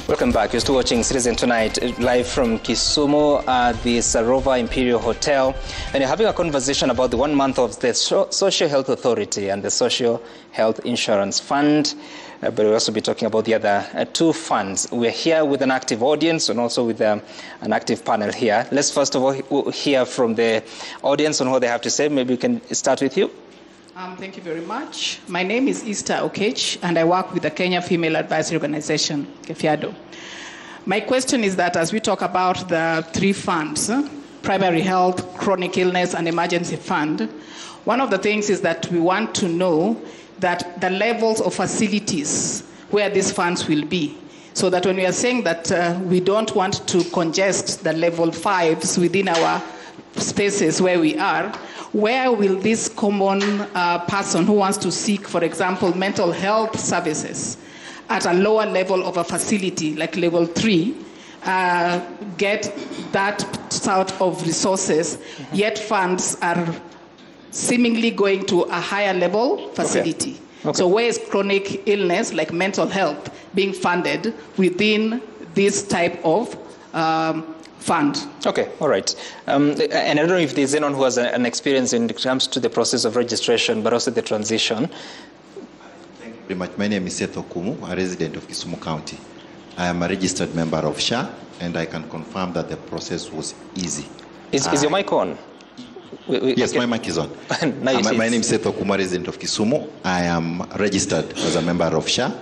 Welcome back. You're still watching Citizen Tonight, live from Kisumu at the Sarova Imperial Hotel. And you're having a conversation about the 1 month of the Social Health Authority and the Social Health Insurance Fund. But we'll also be talking about the other two funds. We're here with an active audience and also with an active panel here. Let's first of all hear from the audience on what they have to say. Maybe we can start with you. Thank you very much. My name is Esther Okech, and I work with the Kenya Female Advisory Organization, KEFIADO. My question is that as we talk about the three funds, primary health, chronic illness, and emergency fund, one of the things is that we want to know that the levels of facilities where these funds will be, so that when we are saying that we don't want to congest the level 5s within our spaces where we are, where will this common person who wants to seek, for example, mental health services at a lower level of a facility, like level 3, get that sort of resources, yet funds are seemingly going to a higher level facility? Okay. So where is chronic illness, like mental health, being funded within this type of fund? Okay, all right. And I don't know if there's anyone who has an experience when it comes to the process of registration, but also the transition. Thank you very much. My name is Seth Okumu, a resident of Kisumu County. I am a registered member of SHA, and I can confirm that the process was easy. Is your mic on? Yes, my mic is on. My name is Seth Okumu, resident of Kisumu. I am registered as a member of SHA,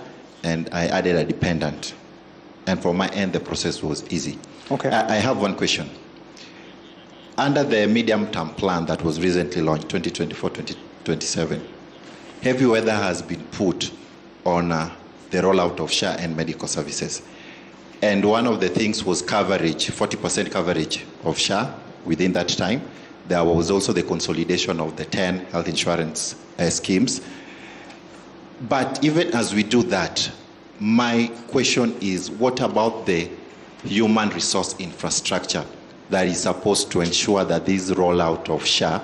and I added a dependent. And from my end, the process was easy. Okay. I have one question. Under the medium-term plan that was recently launched, 2024-2027, heavy weather has been put on the rollout of SHA and medical services. And one of the things was coverage, 40% coverage of SHA within that time. There was also the consolidation of the 10 health insurance schemes. But even as we do that, my question is, what about the human resource infrastructure that is supposed to ensure that this rollout of SHA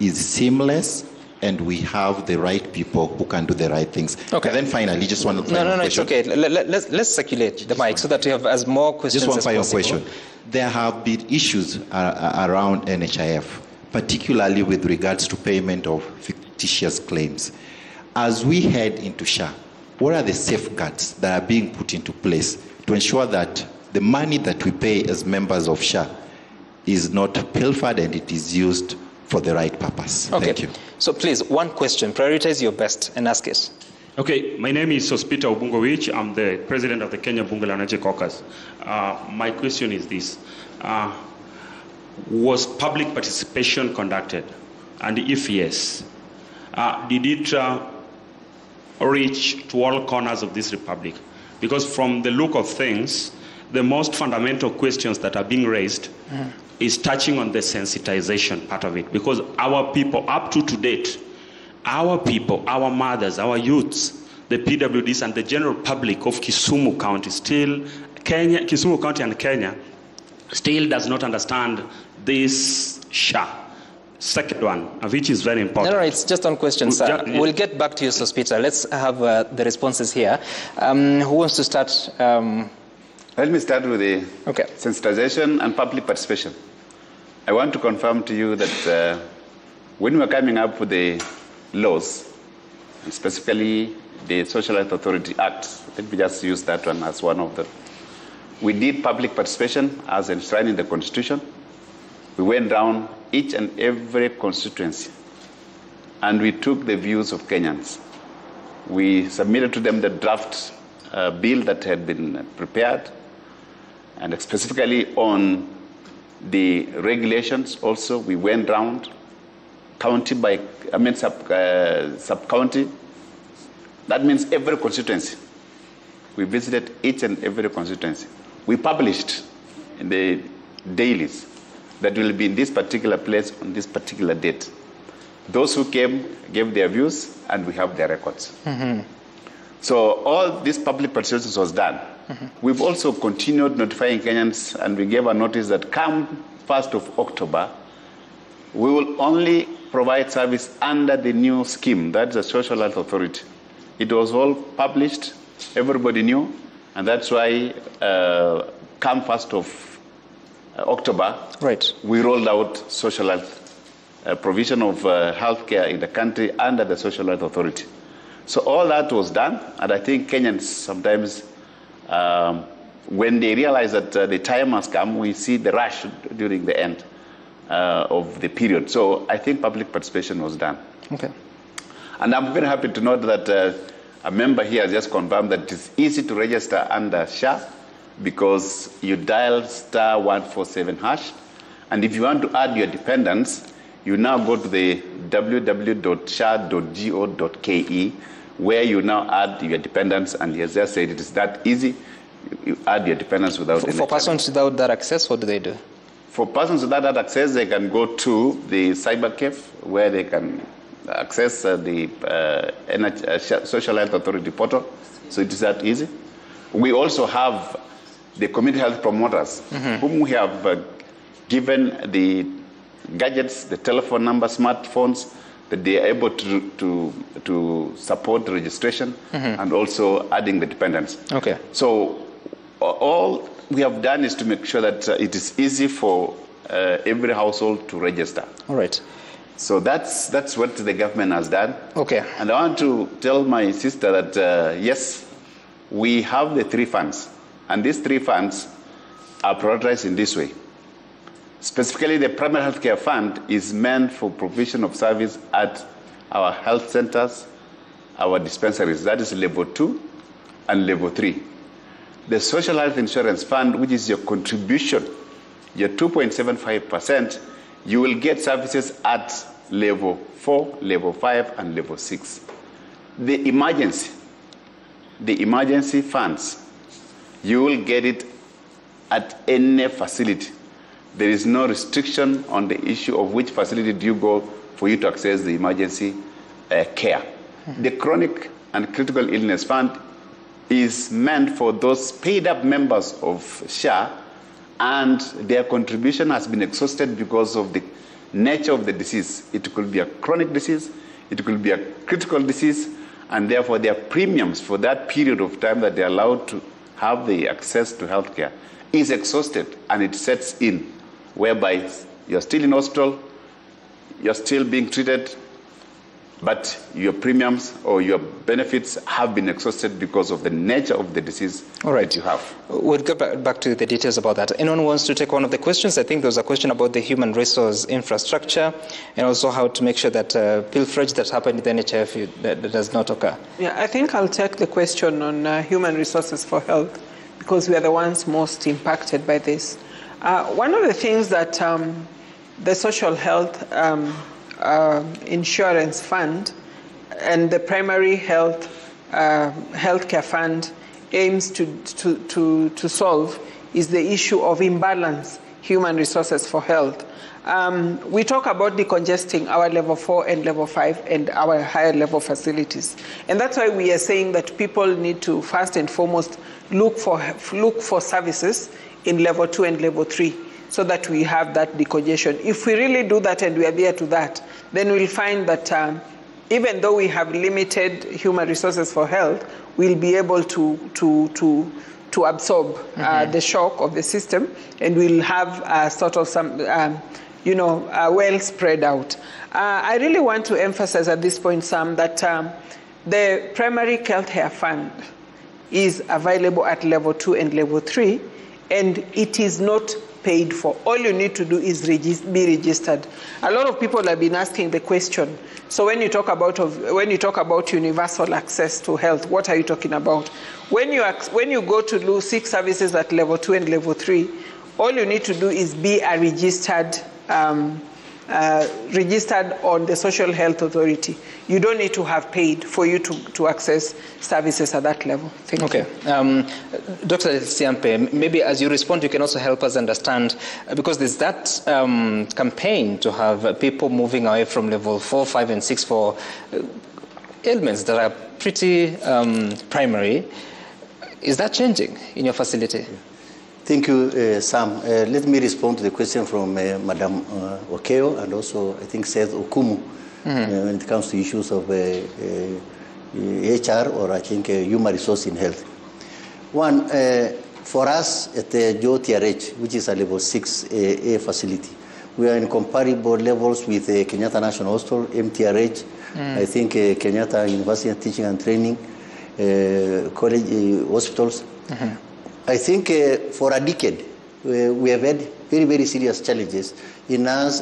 is seamless and we have the right people who can do the right things? Okay. And then finally, just one final question. It's okay. Let's circulate the mic so that we have as more questions as possible. Just one final question. There have been issues around NHIF, particularly with regards to payment of fictitious claims. As we head into SHA, what are the safeguards that are being put into place to ensure that the money that we pay as members of SHA is not pilfered and it is used for the right purpose? Okay. Thank you. So please, one question. Prioritize your best and ask it. Okay, my name is Sospita Obungowich. I'm the president of the Kenya Bunge la Wananchi Caucus. My question is this. Was public participation conducted? And if yes, did it reach to all corners of this republic? Because from the look of things, the most fundamental questions that are being raised is touching on the sensitization part of it. Because our people, up to date, our people, our mothers, our youths, the PWDs and the general public of Kisumu County Kisumu County and Kenya still does not understand this SHA. Second one, which is very important. No, it's just on question, sir. We'll get back to you, Sospita. Let's have the responses here. Who wants to start? Let me start with the sensitization and public participation. I want to confirm to you that when we were coming up with the laws, specifically the Social Health Authority Act, let me just use that one as one of them. We did public participation as enshrined in the Constitution. We went down each and every constituency, and we took the views of Kenyans. We submitted to them the draft bill that had been prepared, and specifically on the regulations also, we went round county by, sub-county. That means every constituency. We visited each and every constituency. We published in the dailies that will be in this particular place on this particular date. Those who came gave their views, and we have their records. So all this public participation was done. We've also continued notifying Kenyans, and we gave a notice that come 1st of October, we will only provide service under the new scheme, that's the Social Health Authority. It was all published, everybody knew, And that's why come 1st of October, right, we rolled out social health, provision of healthcare in the country under the Social Health Authority. So all that was done, and I think Kenyans sometimes, when they realize that the time has come, we see the rush during the end of the period. So I think public participation was done. Okay. And I'm very happy to note that a member here has just confirmed that it's easy to register under SHA because you dial *147#, and if you want to add your dependents, you now go to the www.sha.go.ke, where you now add your dependents, and he has just said it is that easy. You add your dependents without any For persons without that access, what do they do? For persons without that access, they can go to the cyber cafe, where they can access the Social Health Authority portal. So it is that easy. We also have the community health promoters, whom we have given the gadgets, the telephone number, smartphones, that they are able to support the registration and also adding the dependents. Okay. So all we have done is to make sure that it is easy for every household to register. All right. So that's what the government has done. Okay. And I want to tell my sister that yes, we have the 3 funds, and these 3 funds are prioritized in this way. Specifically, the primary health care fund is meant for provision of service at our health centers, our dispensaries. That is level 2 and level 3. The social health insurance fund, which is your contribution, your 2.75%, you will get services at level 4, level 5, and level 6. The emergency funds, you will get it at any facility. There is no restriction on the issue of which facility do you go for you to access the emergency care. The chronic and critical illness fund is meant for those paid up members of SHA, and their contribution has been exhausted because of the nature of the disease. It could be a chronic disease, it could be a critical disease, and therefore their premiums for that period of time that they're allowed to have the access to healthcare is exhausted, and it sets in, whereby you're still in hospital, you're still being treated, but your premiums or your benefits have been exhausted because of the nature of the disease that you have. We'll go back to the details about that. Anyone wants to take one of the questions? I think there was a question about the human resource infrastructure and also how to make sure that pilferage that happened in the NHIF that does not occur. Yeah, I think I'll take the question on human resources for health because we are the ones most impacted by this. One of the things that the social health insurance fund and the primary healthcare fund aims to solve is the issue of imbalance human resources for health. We talk about decongesting our level 4 and level 5 and our higher level facilities. And that's why we are saying that people need to first and foremost look for services in level 2 and level 3 so that we have that decongestion. If we really do that and we are there to that, then we'll find that even though we have limited human resources for health, we'll be able to absorb the shock of the system, and we'll have sort of some, well spread out. I really want to emphasize at this point, Sam, that the primary health care fund is available at level 2 and level 3, and it is not paid for. All you need to do is be registered. A lot of people have been asking the question. So when you talk about universal access to health, what are you talking about? When you go to seek services at level 2 and level 3, all you need to do is be a registered on the Social Health Authority. You don't need to have paid for you to access services at that level. Thank you. Dr. Siampe, maybe as you respond, you can also help us understand, because there's that campaign to have people moving away from level 4, 5, and 6 for ailments that are pretty primary. Is that changing in your facility? Thank you, Sam. Let me respond to the question from Madam Okeo and also, I think, Seth Okumu when it comes to issues of HR or, I think, human resource in health. One, for us at the JOTRH, which is a level 6A facility, we are in comparable levels with Kenyatta National Hospital, MTRH, I think Kenyatta University of Teaching and Training, college hospitals. I think for a decade, we have had very, very serious challenges in us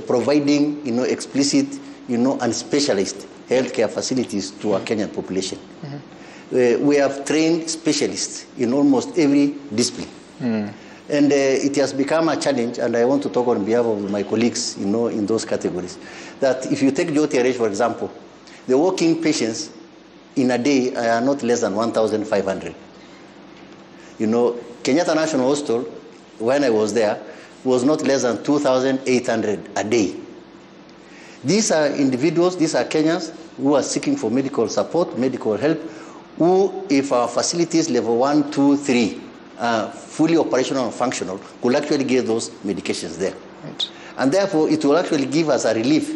providing, explicit, and specialized healthcare facilities to our Kenyan population. We have trained specialists in almost every discipline. And it has become a challenge, and I want to talk on behalf of my colleagues, in those categories, that if you take JOTRH, for example, the walk-in patients in a day are not less than 1,500. Kenyatta National Hospital, when I was there, was not less than 2,800 a day. These are individuals, these are Kenyans who are seeking for medical support, medical help, who, if our facilities level 1, 2, 3 are fully operational and functional, could actually get those medications there. Right. And therefore, it will actually give us a relief,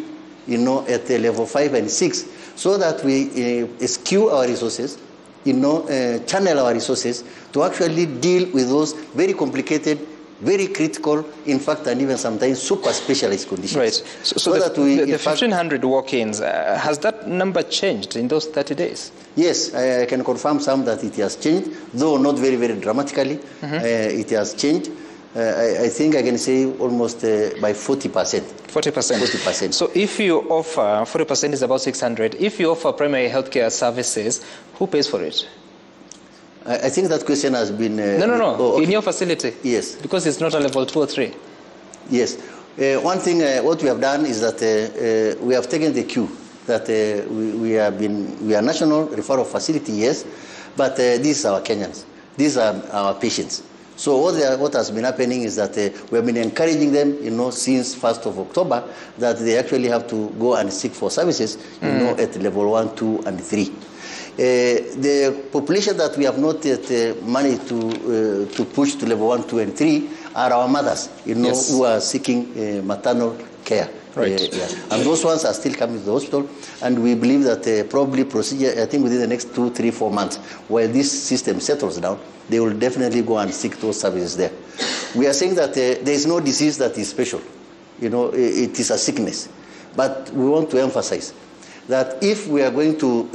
at the level 5 and 6, so that we skew our resources, channel our resources to actually deal with those very complicated, very critical, in fact, and even sometimes super specialized conditions. Right. So that the 1,500 walk-ins, has that number changed in those 30 days? Yes, I can confirm some that it has changed, though not very, very dramatically. It has changed. I think I can say almost by 40%. 40%? 40%. So if you offer, 40% is about 600, if you offer primary healthcare services, who pays for it? I think that question has been... No. Oh, okay. In your facility? Yes. Because it's not a level 2 or 3. Yes. One thing, what we have done is that we have taken the cue that we are national referral facility, yes, but these are our Kenyans. These are our patients. So what has been happening is that we have been encouraging them, since 1st of October, that they actually have to go and seek for services, at level 1, 2, and 3. The population that we have not yet managed to push to level 1, 2, and 3 are our mothers, yes, who are seeking maternal care. Right. And those ones are still coming to the hospital, and we believe that probably procedure, I think within the next 2, 3, 4 months, while this system settles down, they will definitely go and seek those services there. We are saying that there is no disease that is special. It is a sickness. But we want to emphasize that if we are going to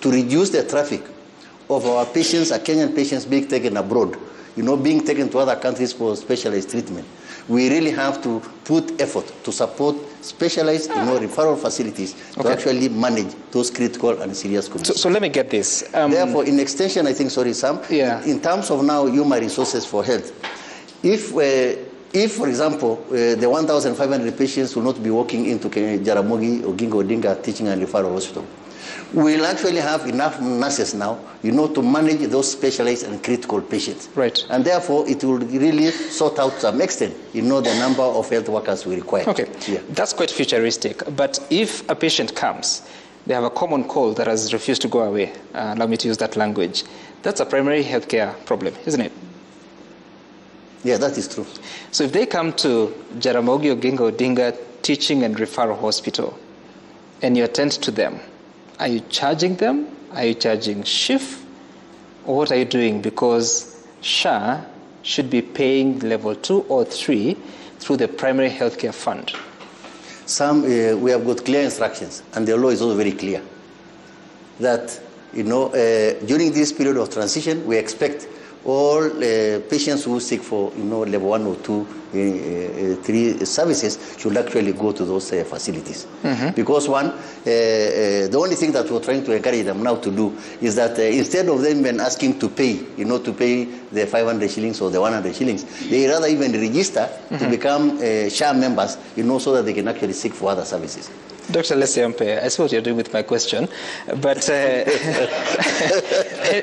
reduce the traffic of our patients, our Kenyan patients being taken abroad, being taken to other countries for specialized treatment, we really have to put effort to support specialized referral facilities to actually manage those critical and serious conditions. So let me get this. Therefore, in extension, I think, Sam, in terms of now human resources for health, if, for example, the 1,500 patients will not be walking into Jaramogi Oginga Odinga Teaching and Referral Hospital, we will actually have enough nurses now, to manage those specialized and critical patients. Right. And therefore, it will really sort out to some extent, the number of health workers we require. Okay. Yeah. That's quite futuristic. But if a patient comes, they have a common cold that has refused to go away, allow me to use that language, that's a primary healthcare problem, isn't it? Yeah, that is true. So if they come to Jaramogi Oginga Odinga Teaching and Referral Hospital, and you attend to them, are you charging them? Are you charging shift? Or what are you doing? Because SHA should be paying level 2 or 3 through the primary healthcare fund. We have got clear instructions, and the law is also very clear, that during this period of transition, we expect all patients who seek for level 1 or 2, 3 services should actually go to those facilities. Because the only thing that we're trying to encourage them now to do is that instead of them even asking to pay, to pay the 500 shillings or the 100 shillings, they rather even register to become SHA members, so that they can actually seek for other services. Dr. Lesiampe, I see what you're doing with my question, but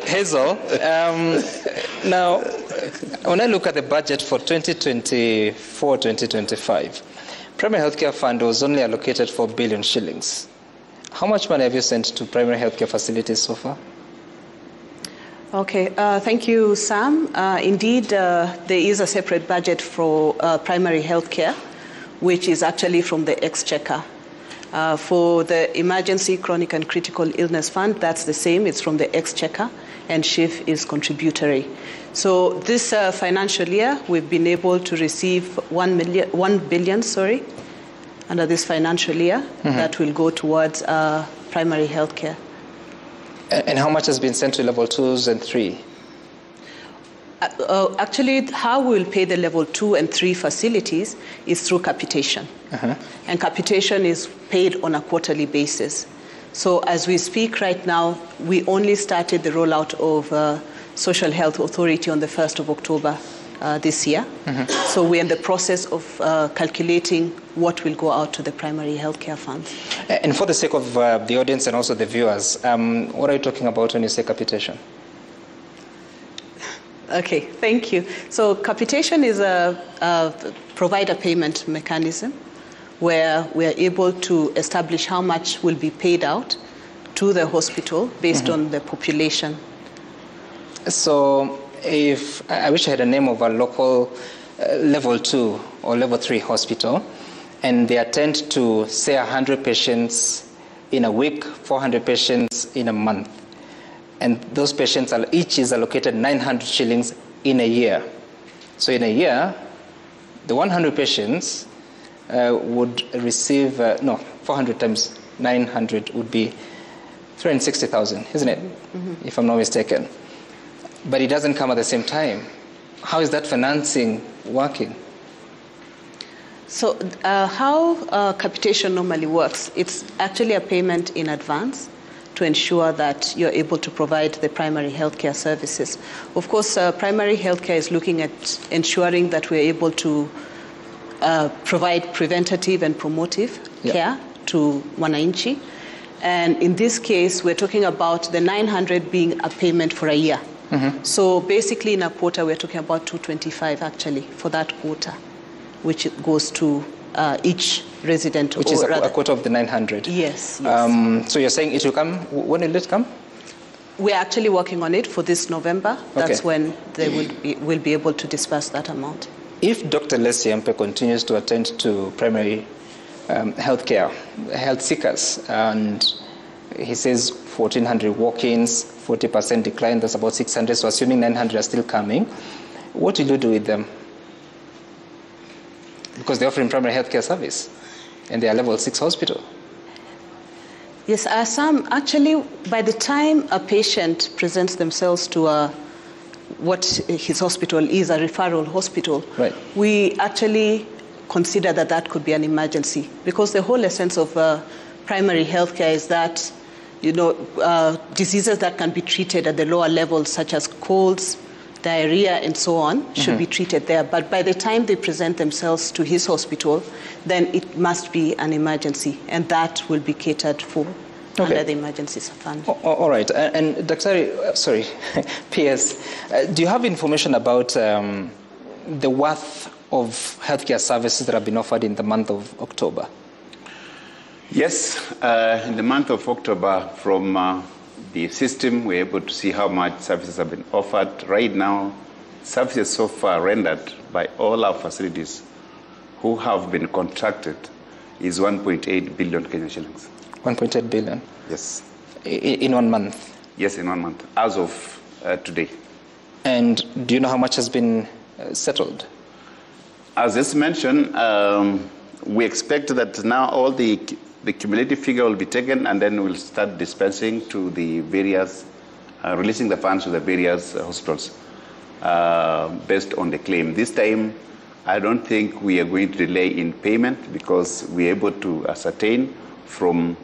Hazel, now, when I look at the budget for 2024-2025, primary healthcare fund was only allocated 4 billion shillings. How much money have you sent to primary healthcare facilities so far? Okay, thank you, Sam. Indeed, there is a separate budget for primary healthcare, which is actually from the Exchequer. For the Emergency, Chronic and Critical Illness Fund, that's the same. It's from the Exchequer, and SHIF is contributory. So this financial year, we've been able to receive 1 billion, under this financial year, that will go towards primary health care. And how much has been sent to level 2s and 3? Actually, how we will pay the level 2 and 3 facilities is through capitation. And capitation is paid on a quarterly basis. So as we speak right now, we only started the rollout of Social Health Authority on the 1st of October this year. So we're in the process of calculating what will go out to the primary healthcare fund. And for the sake of the audience and also the viewers, what are you talking about when you say capitation? Okay, thank you. So capitation is a provider payment mechanism where we are able to establish how much will be paid out to the hospital based on the population. So if I wish I had a name of a local level 2 or level 3 hospital, and they attend to, say, 100 patients in a week, 400 patients in a month, and those patients are each is allocated 900 shillings in a year. So in a year, the 100 patients would receive, 400 times 900 would be 360,000, isn't it? If I'm not mistaken. But it doesn't come at the same time. How is that financing working? So how capitation normally works, it's actually a payment in advance to ensure that you're able to provide the primary healthcare services. Of course, primary healthcare is looking at ensuring that we're able to provide preventative and promotive care to wananchi. And in this case, we're talking about the 900 being a payment for a year. So basically in a quarter, we're talking about 225 actually for that quarter, which goes to each resident. Which is a quarter of the 900? Yes. So you're saying it will come, when will it come? We're actually working on it for this November. That's when they will be able to disperse that amount. If Dr. Lesia continues to attend to primary healthcare, health seekers, and he says 1,400 walk-ins, 40% decline, that's about 600, so assuming 900 are still coming, what will you do with them? Because they're offering primary healthcare service, and they are level 6 hospital. Yes, some actually, by the time a patient presents themselves to what his hospital is, a referral hospital, we actually consider that that could be an emergency, because the whole essence of primary healthcare is that, diseases that can be treated at the lower levels, such as colds, diarrhea, and so on, should be treated there. But by the time they present themselves to his hospital, then it must be an emergency, and that will be catered for under the emergencies fund. All right. And Dr. PS, do you have information about the worth of healthcare services that have been offered in the month of October? Yes. In the month of October, from the system, we're able to see how much services have been offered. Right now, services so far rendered by all our facilities who have been contracted is 1.8 billion Kenyan shillings. 1.8 billion? Yes. In 1 month? Yes, in 1 month, as of today. And do you know how much has been settled? As just mentioned, we expect that now all the cumulative figure will be taken, and then we'll start dispensing to the various, releasing the funds to the various hospitals based on the claim. This time, I don't think we are going to delay in payment, because we're able to ascertain from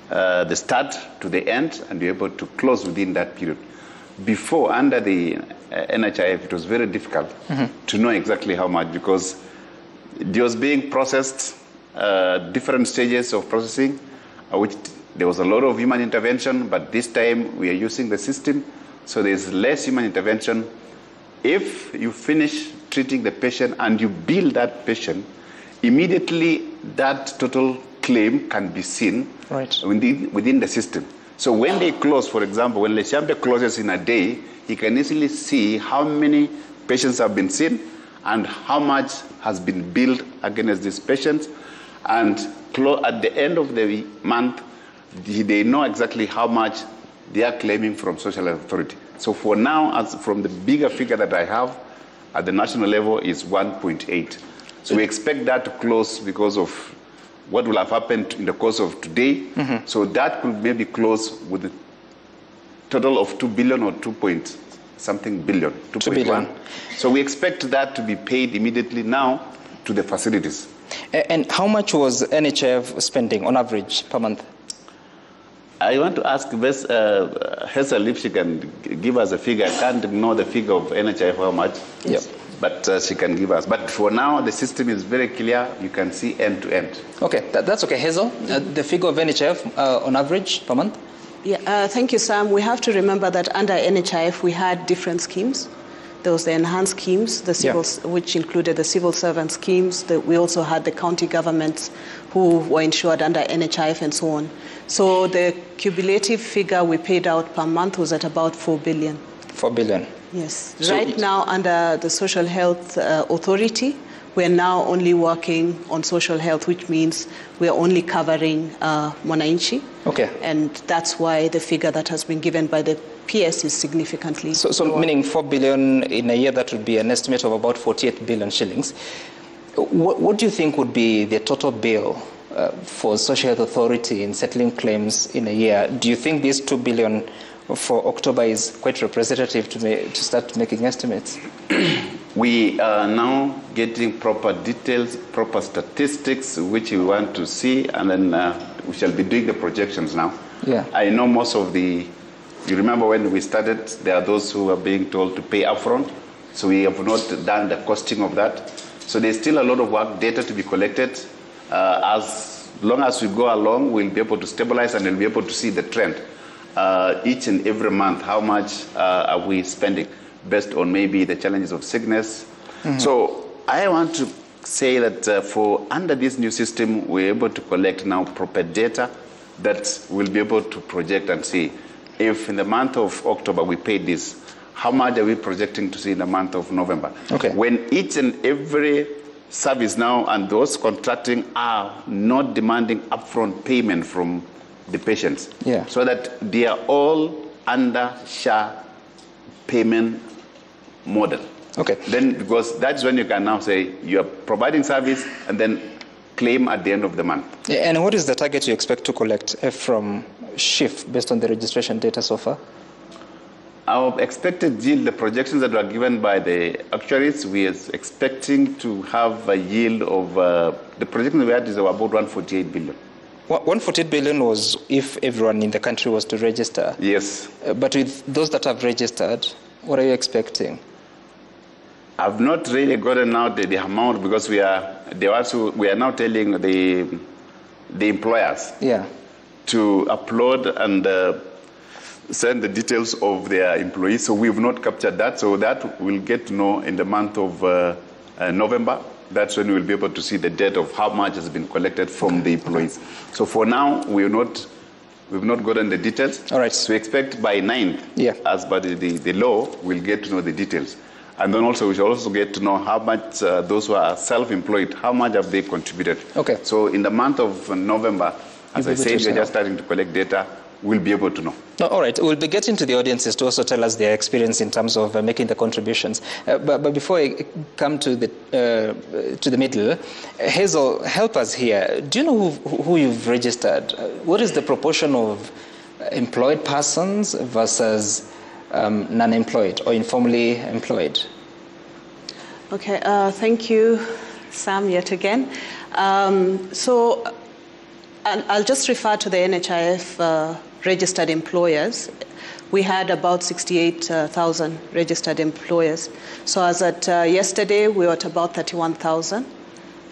the start to the end, and we're able to close within that period. Before, under the NHIF, it was very difficult to know exactly how much, because it was being processed, different stages of processing, which there was a lot of human intervention, but this time we are using the system, so there's less human intervention. If you finish treating the patient and you bill that patient, immediately that total claim can be seen within the system. So when they close, for example, when Lesia closes in a day, he can easily see how many patients have been seen and how much has been billed against these patients. And at the end of the month, they know exactly how much they are claiming from Social Health Authority. So for now, as from the bigger figure that I have at the national level is 1.8. So we expect that to close because of what will have happened in the course of today. Mm-hmm. So that could maybe close with a total of 2 billion or 2 point something billion, 2 billion. So we expect that to be paid immediately now to the facilities. And how much was NHIF spending on average per month? I want to ask Hazel if she can give us a figure. I can't know the figure of NHIF how much, yep. But she can give us. But for now, the system is very clear. You can see end to end. Okay, that's okay. Hazel, the figure of NHIF on average per month? Yeah, thank you, Sam. We have to remember that under NHIF, we had different schemes. There was the enhanced schemes, which included the civil servant schemes. We also had the county governments who were insured under NHIF and so on. So the cumulative figure we paid out per month was at about 4 billion. 4 billion. Yes. So right now, under the Social Health Authority, we're now only working on social health, which means we're only covering Mwananchi. Okay. And that's why the figure that has been given by the PS is significantly So meaning 4 billion in a year, that would be an estimate of about 48 billion shillings. What do you think would be the total bill for Social Health Authority in settling claims in a year? Do you think this 2 billion for October is quite representative to start making estimates? We are now getting proper details, proper statistics, which we want to see, and then we shall be doing the projections now. Yeah. I know most of you remember when we started, there are those who are being told to pay upfront, so we have not done the costing of that. So there's still a lot of work, data to be collected. As long as we go along, we'll be able to stabilize and we'll be able to see the trend. Each and every month, how much are we spending based on maybe the challenges of sickness. Mm-hmm. So I want to say that for under this new system, we're able to collect now proper data that we'll be able to project and see if in the month of October we paid this, how much are we projecting to see in the month of November? Okay. When each and every service now and those contracting are not demanding upfront payment from the patients, so that they are all under SHA payment model. Okay. Then, because that's when you can now say you are providing service and then claim at the end of the month. And what is the target you expect to collect from SHIF based on the registration data so far? Our expected yield, the projections that were given by the actuaries, we are expecting to have a yield of, the projection we had is about 148 billion. 148 billion was if everyone in the country was to register. Yes. But with those that have registered, what are you expecting? I've not really gotten out the amount because we are now telling the employers to upload and send the details of their employees. So we've not captured that. So that we'll get to know in the month of November. That's when we'll be able to see the data of how much has been collected from the employees. So for now, we've not gotten the details. All right. So we expect by 9th, as per the law, we'll get to know the details. And then also, we shall also get to know how much those who are self-employed, how much have they contributed. Okay. So in the month of November, as I said, we're just starting to collect data. We'll be able to know. All right. We'll be getting to the audiences to also tell us their experience in terms of making the contributions. But before I come to the middle, Hazel, help us here. Do you know who you've registered? What is the proportion of employed persons versus non-employed or informally employed? Okay. Thank you, Sam, yet again. And I'll just refer to the NHIF registered employers. We had about 68,000 registered employers. So as at yesterday, we were at about 31,000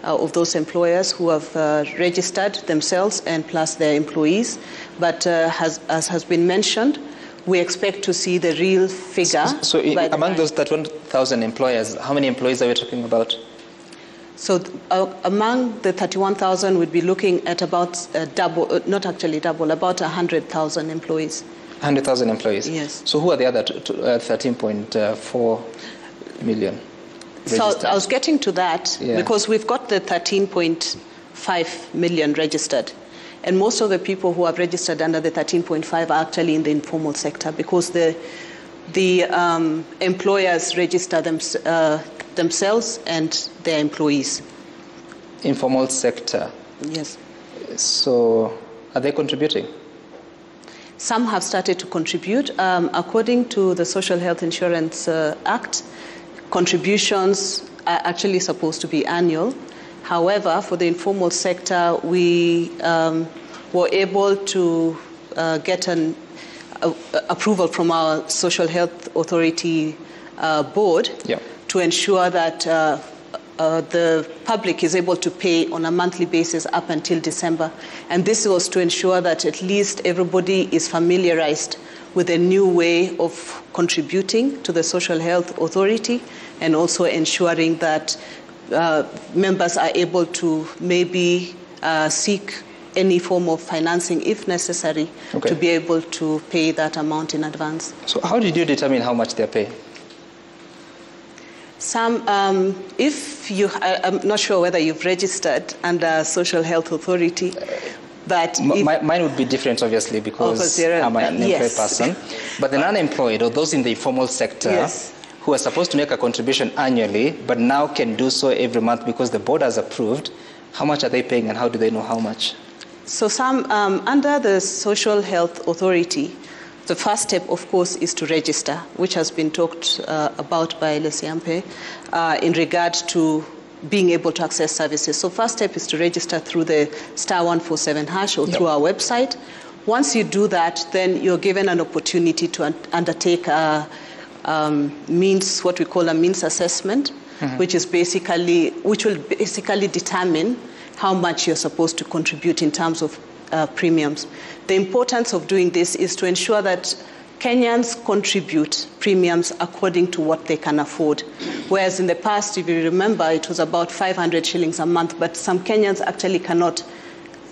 of those employers who have registered themselves and plus their employees. But as has been mentioned, we expect to see the real figure. So among those 31,000 employers, how many employees are we talking about? So among the 31,000, we'd be looking at about double, not actually double, about 100,000 employees. 100,000 employees? Yes. So who are the other 13.4 million registered? So I was getting to that because we've got the 13.4 5 million registered. And most of the people who have registered under the 13.5 are actually in the informal sector, because the employers register themselves and their employees. Informal sector. Yes. So are they contributing? Some have started to contribute. According to the Social Health Insurance Act, contributions are actually supposed to be annual. However, for the informal sector, we were able to get an approval from our Social Health Authority board to ensure that the public is able to pay on a monthly basis up until December. And this was to ensure that at least everybody is familiarized with a new way of contributing to the Social Health Authority, and also ensuring that members are able to maybe seek any form of financing if necessary to be able to pay that amount in advance. So how did you determine how much they're paying? Some, I'm not sure whether you've registered under Social Health Authority, but mine would be different, obviously, because I'm an employed person. But the unemployed, or those in the informal sector, who are supposed to make a contribution annually, but now can do so every month because the board has approved, how much are they paying, and how do they know how much? So some, under the Social Health Authority, the first step, of course, is to register, which has been talked about by Leziampe in regard to being able to access services. So first step is to register through the *147# or through our website. Once you do that, then you're given an opportunity to undertake what we call a means assessment, which will basically determine how much you're supposed to contribute in terms of premiums. The importance of doing this is to ensure that Kenyans contribute premiums according to what they can afford. Whereas in the past, if you remember, it was about 500 shillings a month, but some Kenyans actually cannot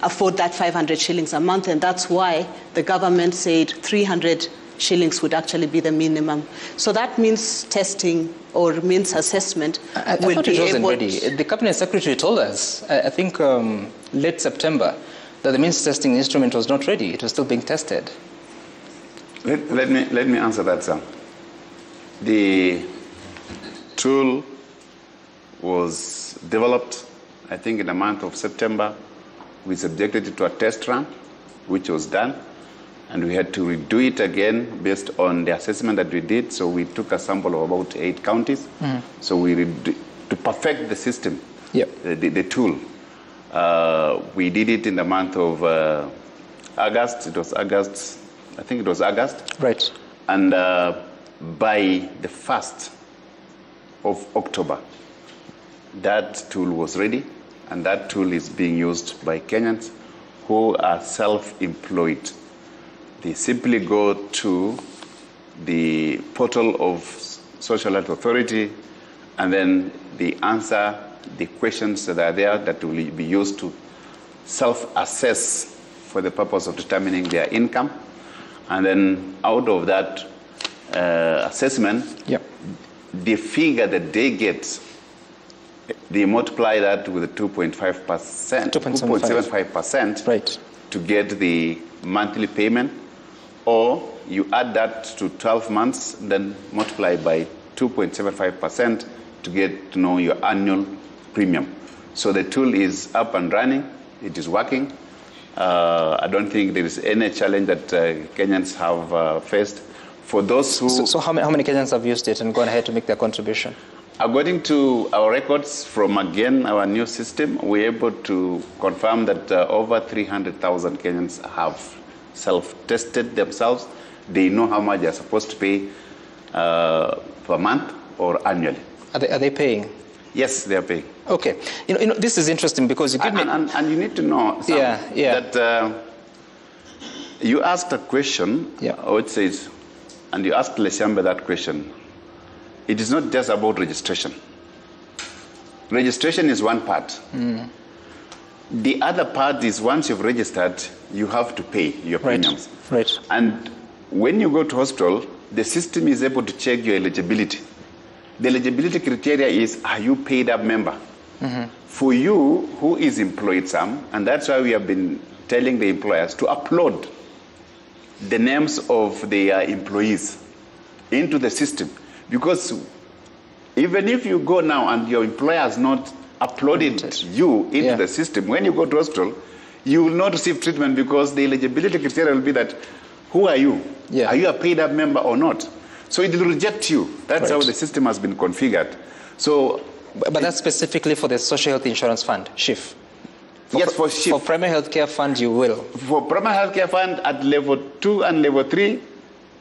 afford that 500 shillings a month, and that's why the government said 300 shillings would actually be the minimum. So that means testing or means assessment will be able... ready. The Cabinet Secretary told us, I think late September, that the means testing instrument was not ready. It was still being tested. Let me answer that, sir. The tool was developed, I think, in the month of September. We subjected it to a test run, which was done, and we had to redo it again based on the assessment that we did. So we took a sample of about 8 counties. So to perfect the system, the tool. We did it in the month of August. It was August. I think it was August. Right. And by the 1st of October, that tool was ready, and that tool is being used by Kenyans who are self-employed. They simply go to the portal of Social Health Authority, and then they answer the questions that are there that will be used to self-assess for the purpose of determining their income. And then out of that assessment, the figure that they get, they multiply that with 2.75% to get the monthly payment, or you add that to 12 months, then multiply by 2.75% to get to know your annual premium. So the tool is up and running. It is working. I don't think there is any challenge that Kenyans have faced. For those who... So how many Kenyans have used it and gone ahead to make their contribution? According to our records from, again, our new system, we're able to confirm that over 300,000 Kenyans have self-tested themselves. They know how much they're supposed to pay per month or annually. Are they paying? Yes, they are paying. Okay. You know, this is interesting because you give me... And you need to know that you asked a question, which says, and you asked Leziampe that question. It is not just about registration. Registration is one part. The other part is once you've registered, you have to pay your premiums. Right. And when you go to hospital, the system is able to check your eligibility. The eligibility criteria is, are you paid up member? for you who is employed some, and that's why we have been telling the employers to upload the names of their employees into the system. Because even if you go now and your employer has not uploaded you into the system, when you go to hospital, you will not receive treatment because the eligibility criteria will be that, who are you? Are you a paid up member or not? So it will reject you. That's how the system has been configured. So, but that's specifically for the Social Health Insurance Fund, SHIF. Yes, for SHIF. For Primary Health Care Fund, you will. For Primary Health Care Fund at level 2 and level 3,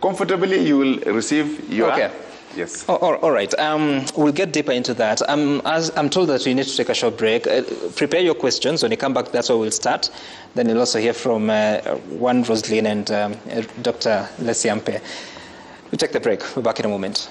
comfortably you will receive your... Yes. All right. We'll get deeper into that. As I'm told that we need to take a short break. Prepare your questions. When you come back, that's where we'll start. Then you'll also hear from one Roslyn and Dr. Lesiampe. We'll take the break. We're back in a moment.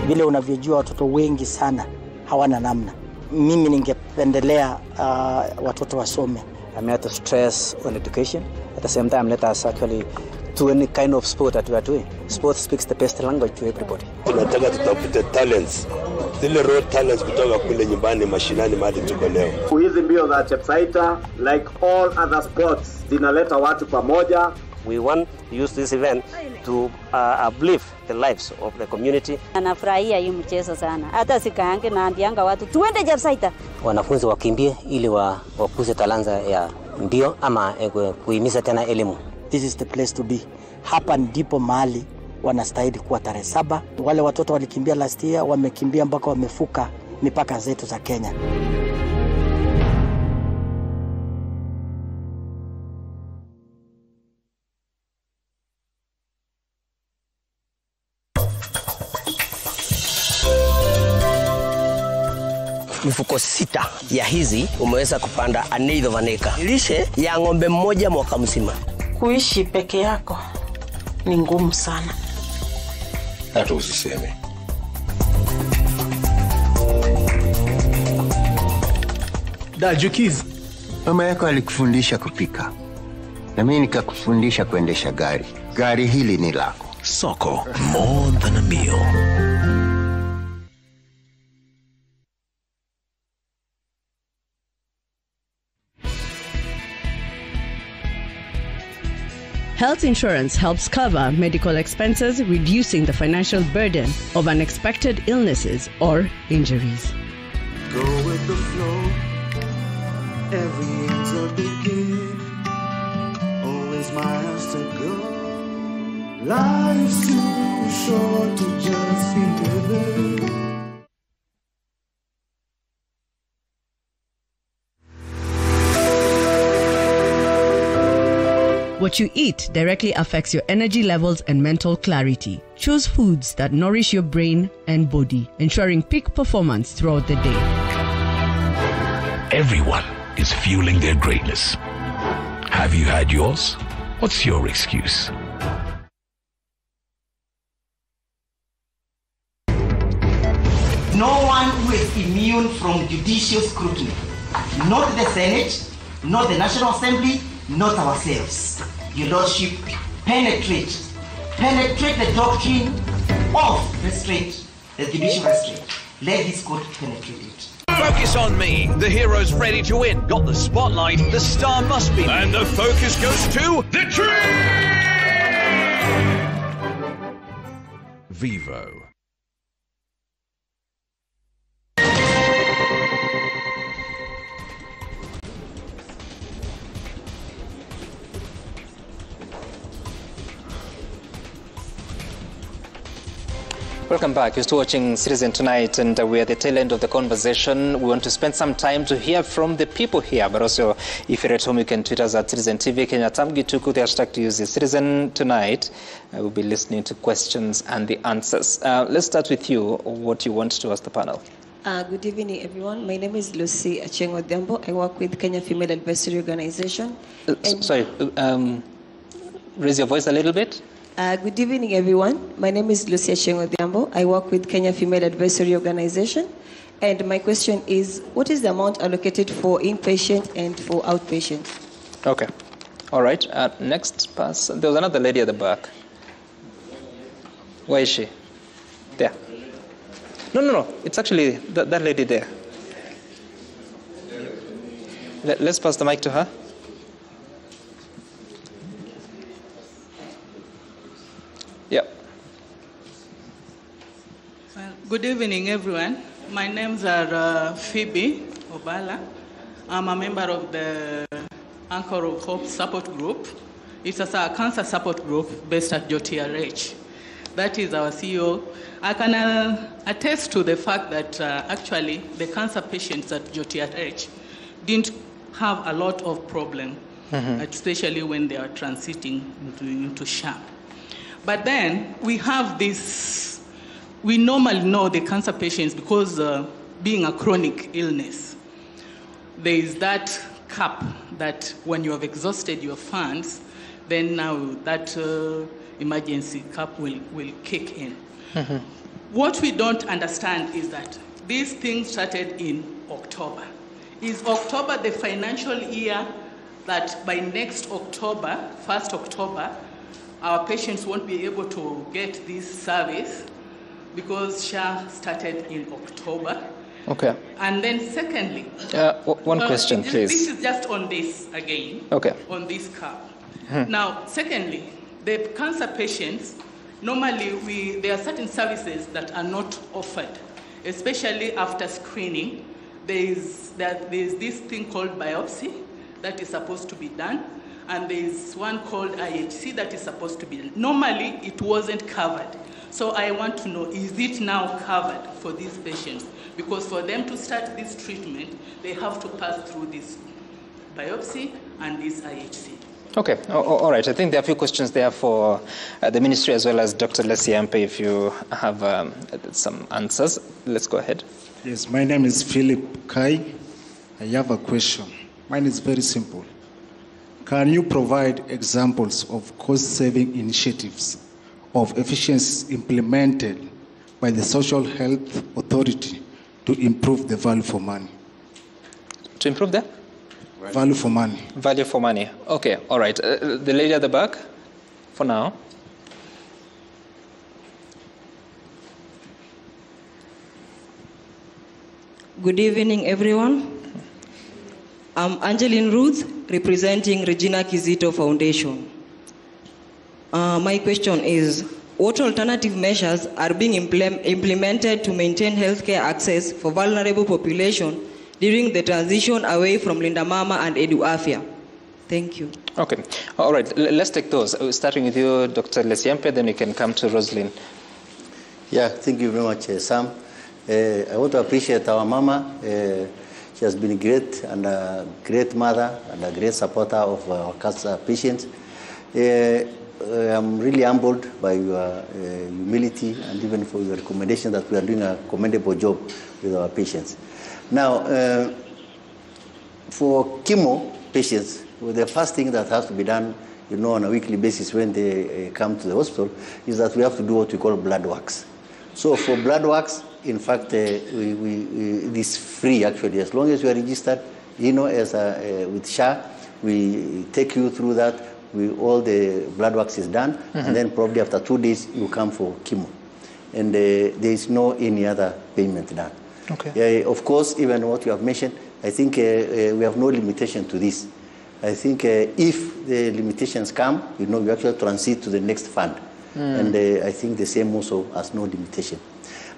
Vile unavyojua watoto wengi sana hawana namna. Mimi ningependelea watoto wasome. I'm here to stress on education. At the same time, let us actually do any kind of sport that we are doing. Sport speaks the best language to everybody. Tunataka tutafute talents. Zile raw talents kutoka kule nyumbani mashinani mahali tuko leo. Hizi mbio za Chepsaita, like all other sports, zinaleta watu pamoja. We want to use this event to uplift the lives of the community. Anafurahia hii mchezo sana. Hata sikaange naambianga watu tuende Chepsaita. Wanafunzi wakimbie ili wakuze talanta ya mbio ama kuhimiza tena elimu. This is the place to be. Hapa ndipo mahali wanastahili kuwa tarehe 7. Wale watoto walikimbia last year wamekimbia mpaka wamefuka mipaka zetu za Kenya. Mifuko 6 ya hizi umeweza kupanda aneido vaneka. Lishe ya ng'ombe mmoja mwaka mzima. Kuishi peke yako ni ngumu sana. Hata usiseme. Dajukiz, mama yako alikufundisha kupika. Na mimi nikakufundisha kuendesha gari. Gari hili ni lako. Soko, more than a meal. Health insurance helps cover medical expenses, reducing the financial burden of unexpected illnesses or injuries. Go with the flow, everything's a beginning, always miles to go, life's too short to just be living. What you eat directly affects your energy levels and mental clarity. Choose foods that nourish your brain and body, ensuring peak performance throughout the day. Everyone is fueling their greatness. Have you had yours? What's your excuse? No one who is immune from judicial scrutiny. Not the Senate, not the National Assembly, not ourselves. Your Lordship, penetrate the doctrine of restraint, the judicial restraint. Let this court penetrate it. Focus on me. The hero's ready to win. Got the spotlight. The star must be. And the focus goes to the tree! Vivo. Welcome back. You're still watching Citizen Tonight, and we're at the tail end of the conversation. We want to spend some time to hear from the people here, but also if you're at home, you can tweet us at Citizen TV. Kenya Tamgi Tuku, the hashtag to use is Citizen Tonight. We'll be listening to questions and the answers. Let's start with you. What you want to ask the panel? Good evening, everyone. My name is Lucy Achengo Odhiambo. I work with Kenya Female Advisory Organization. Sorry, raise your voice a little bit. Good evening, everyone. My name is Lucia Achengo Odhiambo. I work with Kenya Female Advisory Organization, And my question is, what is the amount allocated for inpatient and for outpatient? Okay. All right. Next person. There was another lady at the back. Where is she? There. No. It's actually that lady there. Let's pass the mic to her. Yep. Well, good evening, everyone. My names are Phoebe Obala. I'm a member of the Anchor of Hope support group. It's a cancer support group based at JOTRH. That is our CEO. I can attest to the fact that actually the cancer patients at JOTRH didn't have a lot of problem, especially when they are transiting into SHAM. But then we have this. We normally know the cancer patients because being a chronic illness, there is that cap that when you have exhausted your funds, then now that emergency cap will kick in. What we don't understand is that these things started in October. Is October the financial year that by next October, 1st October, our patients won't be able to get this service? Because SHA started in October. Okay. And then secondly... one question, please. This is just on this again. Okay. On this cap. Now, secondly, the cancer patients, normally there are certain services that are not offered, especially after screening. There's this thing called biopsy that is supposed to be done, and there's one called IHC that is supposed to be done. Normally, it wasn't covered. So I want to know, is it now covered for these patients? Because for them to start this treatment, they have to pass through this biopsy and this IHC. Okay, all right. I think there are a few questions there for the ministry as well as Dr. Lesia-Ampe, if you have some answers. Let's go ahead. Yes, my name is Philip Kai. I have a question. Mine is very simple. Can you provide examples of cost-saving initiatives of efficiencies implemented by the Social Health Authority to improve the value for money? To improve the? Value for money. Value for money. Okay, all right. The lady at the back, for now. Good evening, everyone. I'm Angeline Ruth, representing Regina Kizito Foundation. My question is, what alternative measures are being implemented to maintain healthcare access for vulnerable population during the transition away from Linda Mama and EduAfya? Thank you. Okay. All right. Let's take those. Starting with you, Dr. Lesia-Ampe, then we can come to Rosalind. Yeah, thank you very much, Sam. I want to appreciate our mama. She has been great and a great mother and a great supporter of our cancer patients. I'm really humbled by your humility and even for your recommendation that we are doing a commendable job with our patients. Now, for chemo patients, the first thing that has to be done, on a weekly basis when they come to the hospital, is that we have to do what we call blood works. So for blood works, in fact, it is free actually, as long as you are registered, with SHA, we take you through that. All the blood works is done, and then probably after 2 days you come for chemo, and there is no any other payment done. Okay. Of course, even what you have mentioned, I think we have no limitation to this. I think if the limitations come, we actually transit to the next fund, and I think the same also has no limitation.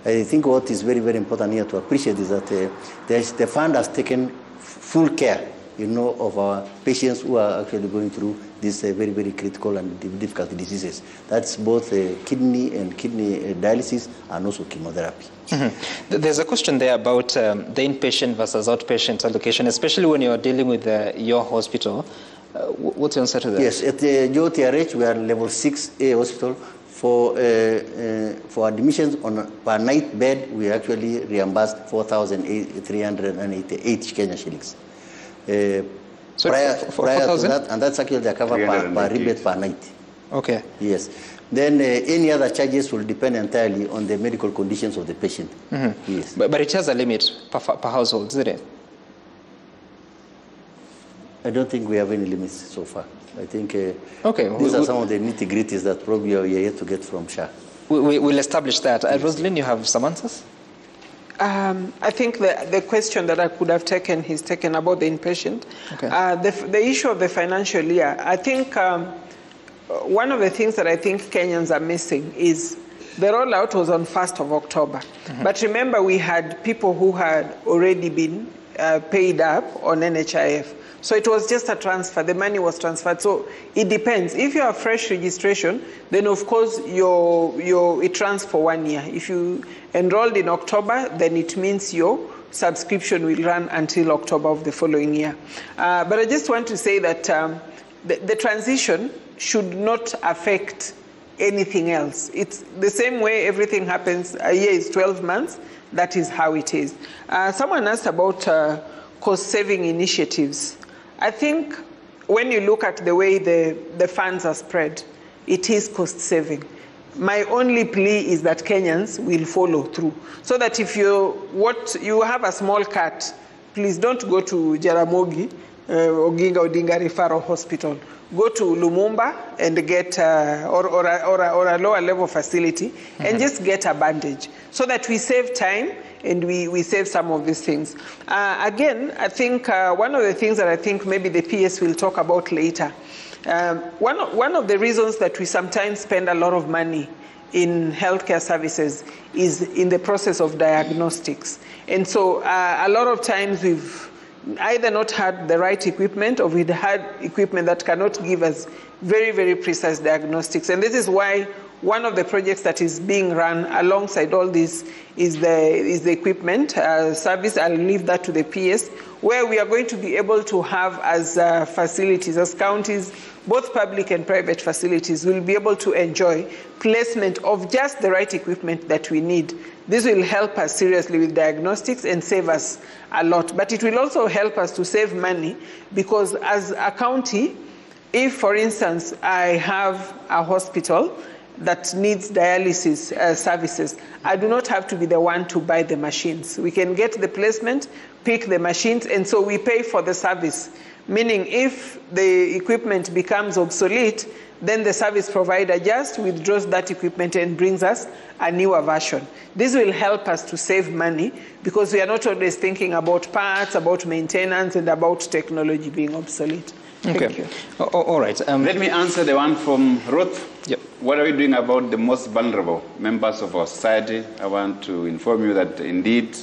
I think what is very, very important here to appreciate is that the fund has taken full care, of our patients who are actually going through these very, very critical and difficult diseases. That's both kidney and kidney dialysis and also chemotherapy. There's a question there about the inpatient versus outpatient allocation, especially when you're dealing with your hospital. What's your answer to that? Yes, at the JOTRH, we are level 6A hospital. For admissions on per night bed, we actually reimbursed 4,388 Kenya shillings. Prior to that, and that's actually the cover per rebate per night. Okay. Yes. Then any other charges will depend entirely on the medical conditions of the patient. Mm-hmm. Yes. But it has a limit per household, isn't it? I don't think we have any limits so far. I think okay. These are some of the nitty-gritties that probably we are yet to get from SHA. We'll establish that. Rosalind, you have some answers? I think the question that I could have taken, he's taken about the inpatient. Okay. The issue of the financial year, I think one of the things that I think Kenyans are missing is the rollout was on 1st of October. Mm-hmm. But remember, we had people who had already been paid up on NHIF. So it was just a transfer. The money was transferred. So it depends. If you have fresh registration, then of course it runs for 1 year. If you enrolled in October, then it means your subscription will run until October of the following year. But I just want to say that the transition should not affect anything else. It's the same way everything happens. A year is 12 months. That is how it is. Someone asked about cost-saving initiatives. I think when you look at the way the funds are spread, it is cost-saving. My only plea is that Kenyans will follow through. So that if you have a small cut, please don't go to Jaramogi, Oginga Odinga Referral Hospital. Go to Lumumba and get, or a lower level facility, mm-hmm. and just get a bandage so that we save time and we save some of these things. Again, I think one of the things that I think maybe the PS will talk about later, one of the reasons that we sometimes spend a lot of money in healthcare services is in the process of diagnostics. And so a lot of times we've either not had the right equipment or we'd had equipment that cannot give us very, very precise diagnostics. And this is why one of the projects that is being run alongside all this is the equipment service. I'll leave that to the PS, where we are going to be able to have as facilities, as counties, both public and private facilities will be able to enjoy placement of just the right equipment that we need. This will help us seriously with diagnostics and save us a lot. But it will also help us to save money because as a county, if, for instance, I have a hospital that needs dialysis services, I do not have to be the one to buy the machines. We can get the placement, pick the machines, and so we pay for the service. Meaning if the equipment becomes obsolete, then the service provider just withdraws that equipment and brings us a newer version. This will help us to save money because we are not always thinking about parts, about maintenance, and about technology being obsolete. Thank you. All right. Let me answer the one from Ruth. Yep. What are we doing about the most vulnerable members of our society? I want to inform you that indeed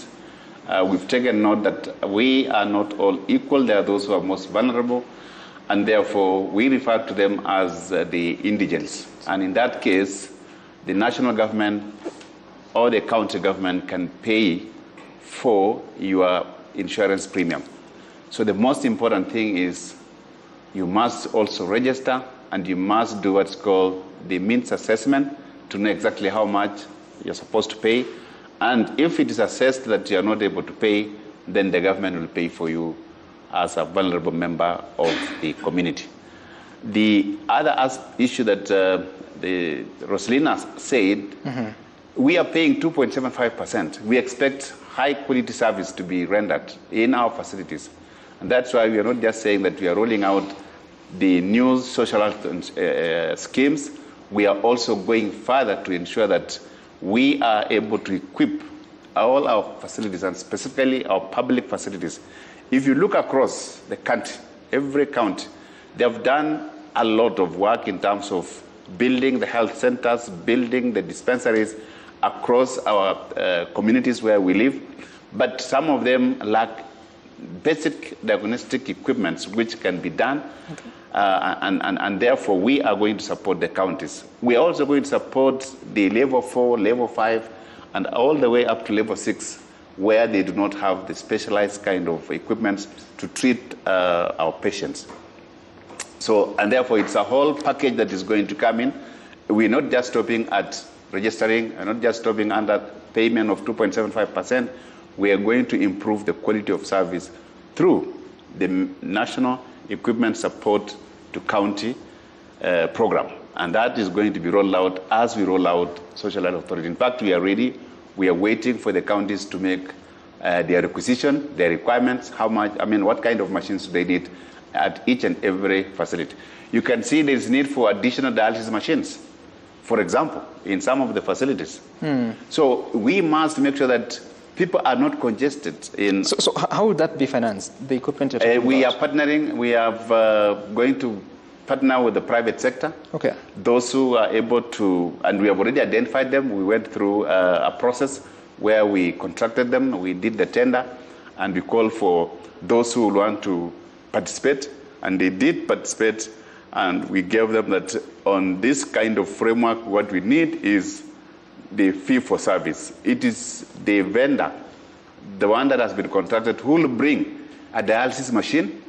we've taken note that we are not all equal. There are those who are most vulnerable, and therefore we refer to them as the indigents. And in that case, the national government or the county government can pay for your insurance premium. So the most important thing is you must also register and you must do what's called the means assessment to know exactly how much you're supposed to pay. And if it is assessed that you are not able to pay, then the government will pay for you as a vulnerable member of the community. The other issue that the Rosalina said, mm-hmm. we are paying 2.75%. We expect high quality service to be rendered in our facilities. And that's why we are not just saying that we are rolling out the new social health schemes. We are also going further to ensure that we are able to equip all our facilities, and specifically our public facilities. If you look across the country, every county, they have done a lot of work in terms of building the health centers, building the dispensaries across our communities where we live. But some of them lack basic diagnostic equipment which can be done. Okay. And therefore we are going to support the counties. We are also going to support the level 4, level 5, and all the way up to level 6, where they do not have the specialized kind of equipment to treat our patients. So, and therefore it's a whole package that is going to come in. We're not just stopping at registering, we're not just stopping under payment of 2.75%. We are going to improve the quality of service through the National Equipment Support to County program. And that is going to be rolled out as we roll out social health authority. In fact, we are ready. We are waiting for the counties to make their requisition, their requirements, how much, what kind of machines they need at each and every facility. You can see there is need for additional dialysis machines, for example, in some of the facilities. So we must make sure that people are not congested in. So how would that be financed? The equipment we are partnering. We are going to partner with the private sector. Okay. Those who are able to, and we have already identified them. We went through a process where we contracted them. We did the tender, and we called for those who want to participate, and they did participate. And we gave them that on this kind of framework, what we need is the fee for service. It is the vendor, the one that has been contracted, who will bring a dialysis machine.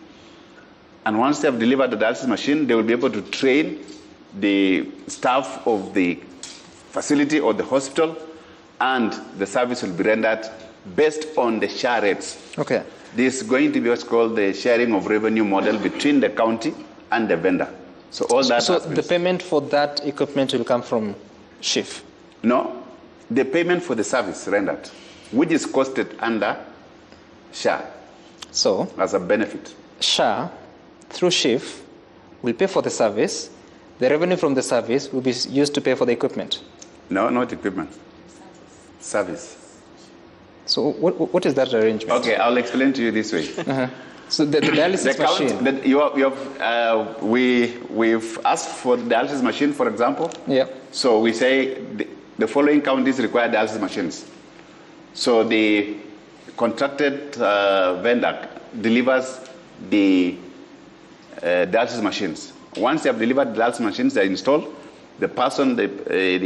And once they have delivered the dialysis machine, they will be able to train the staff of the facility or the hospital, and the service will be rendered based on the share rates. Okay. This is going to be what's called the sharing of revenue model between the county and the vendor. So all that. So the payment for that equipment will come from SHIF? No, the payment for the service rendered, which is costed under SHA. So as a benefit. SHA through SHIF will pay for the service. The revenue from the service will be used to pay for the equipment. No, not equipment. Service. So what is that arrangement? Okay, I'll explain to you this way. So the dialysis machine. We've asked for the dialysis machine, for example. Yeah. So we say the following counties require dialysis machines. So the contracted vendor delivers the dialysis machines. Once they have delivered the dialysis machines, they are installed. The person, the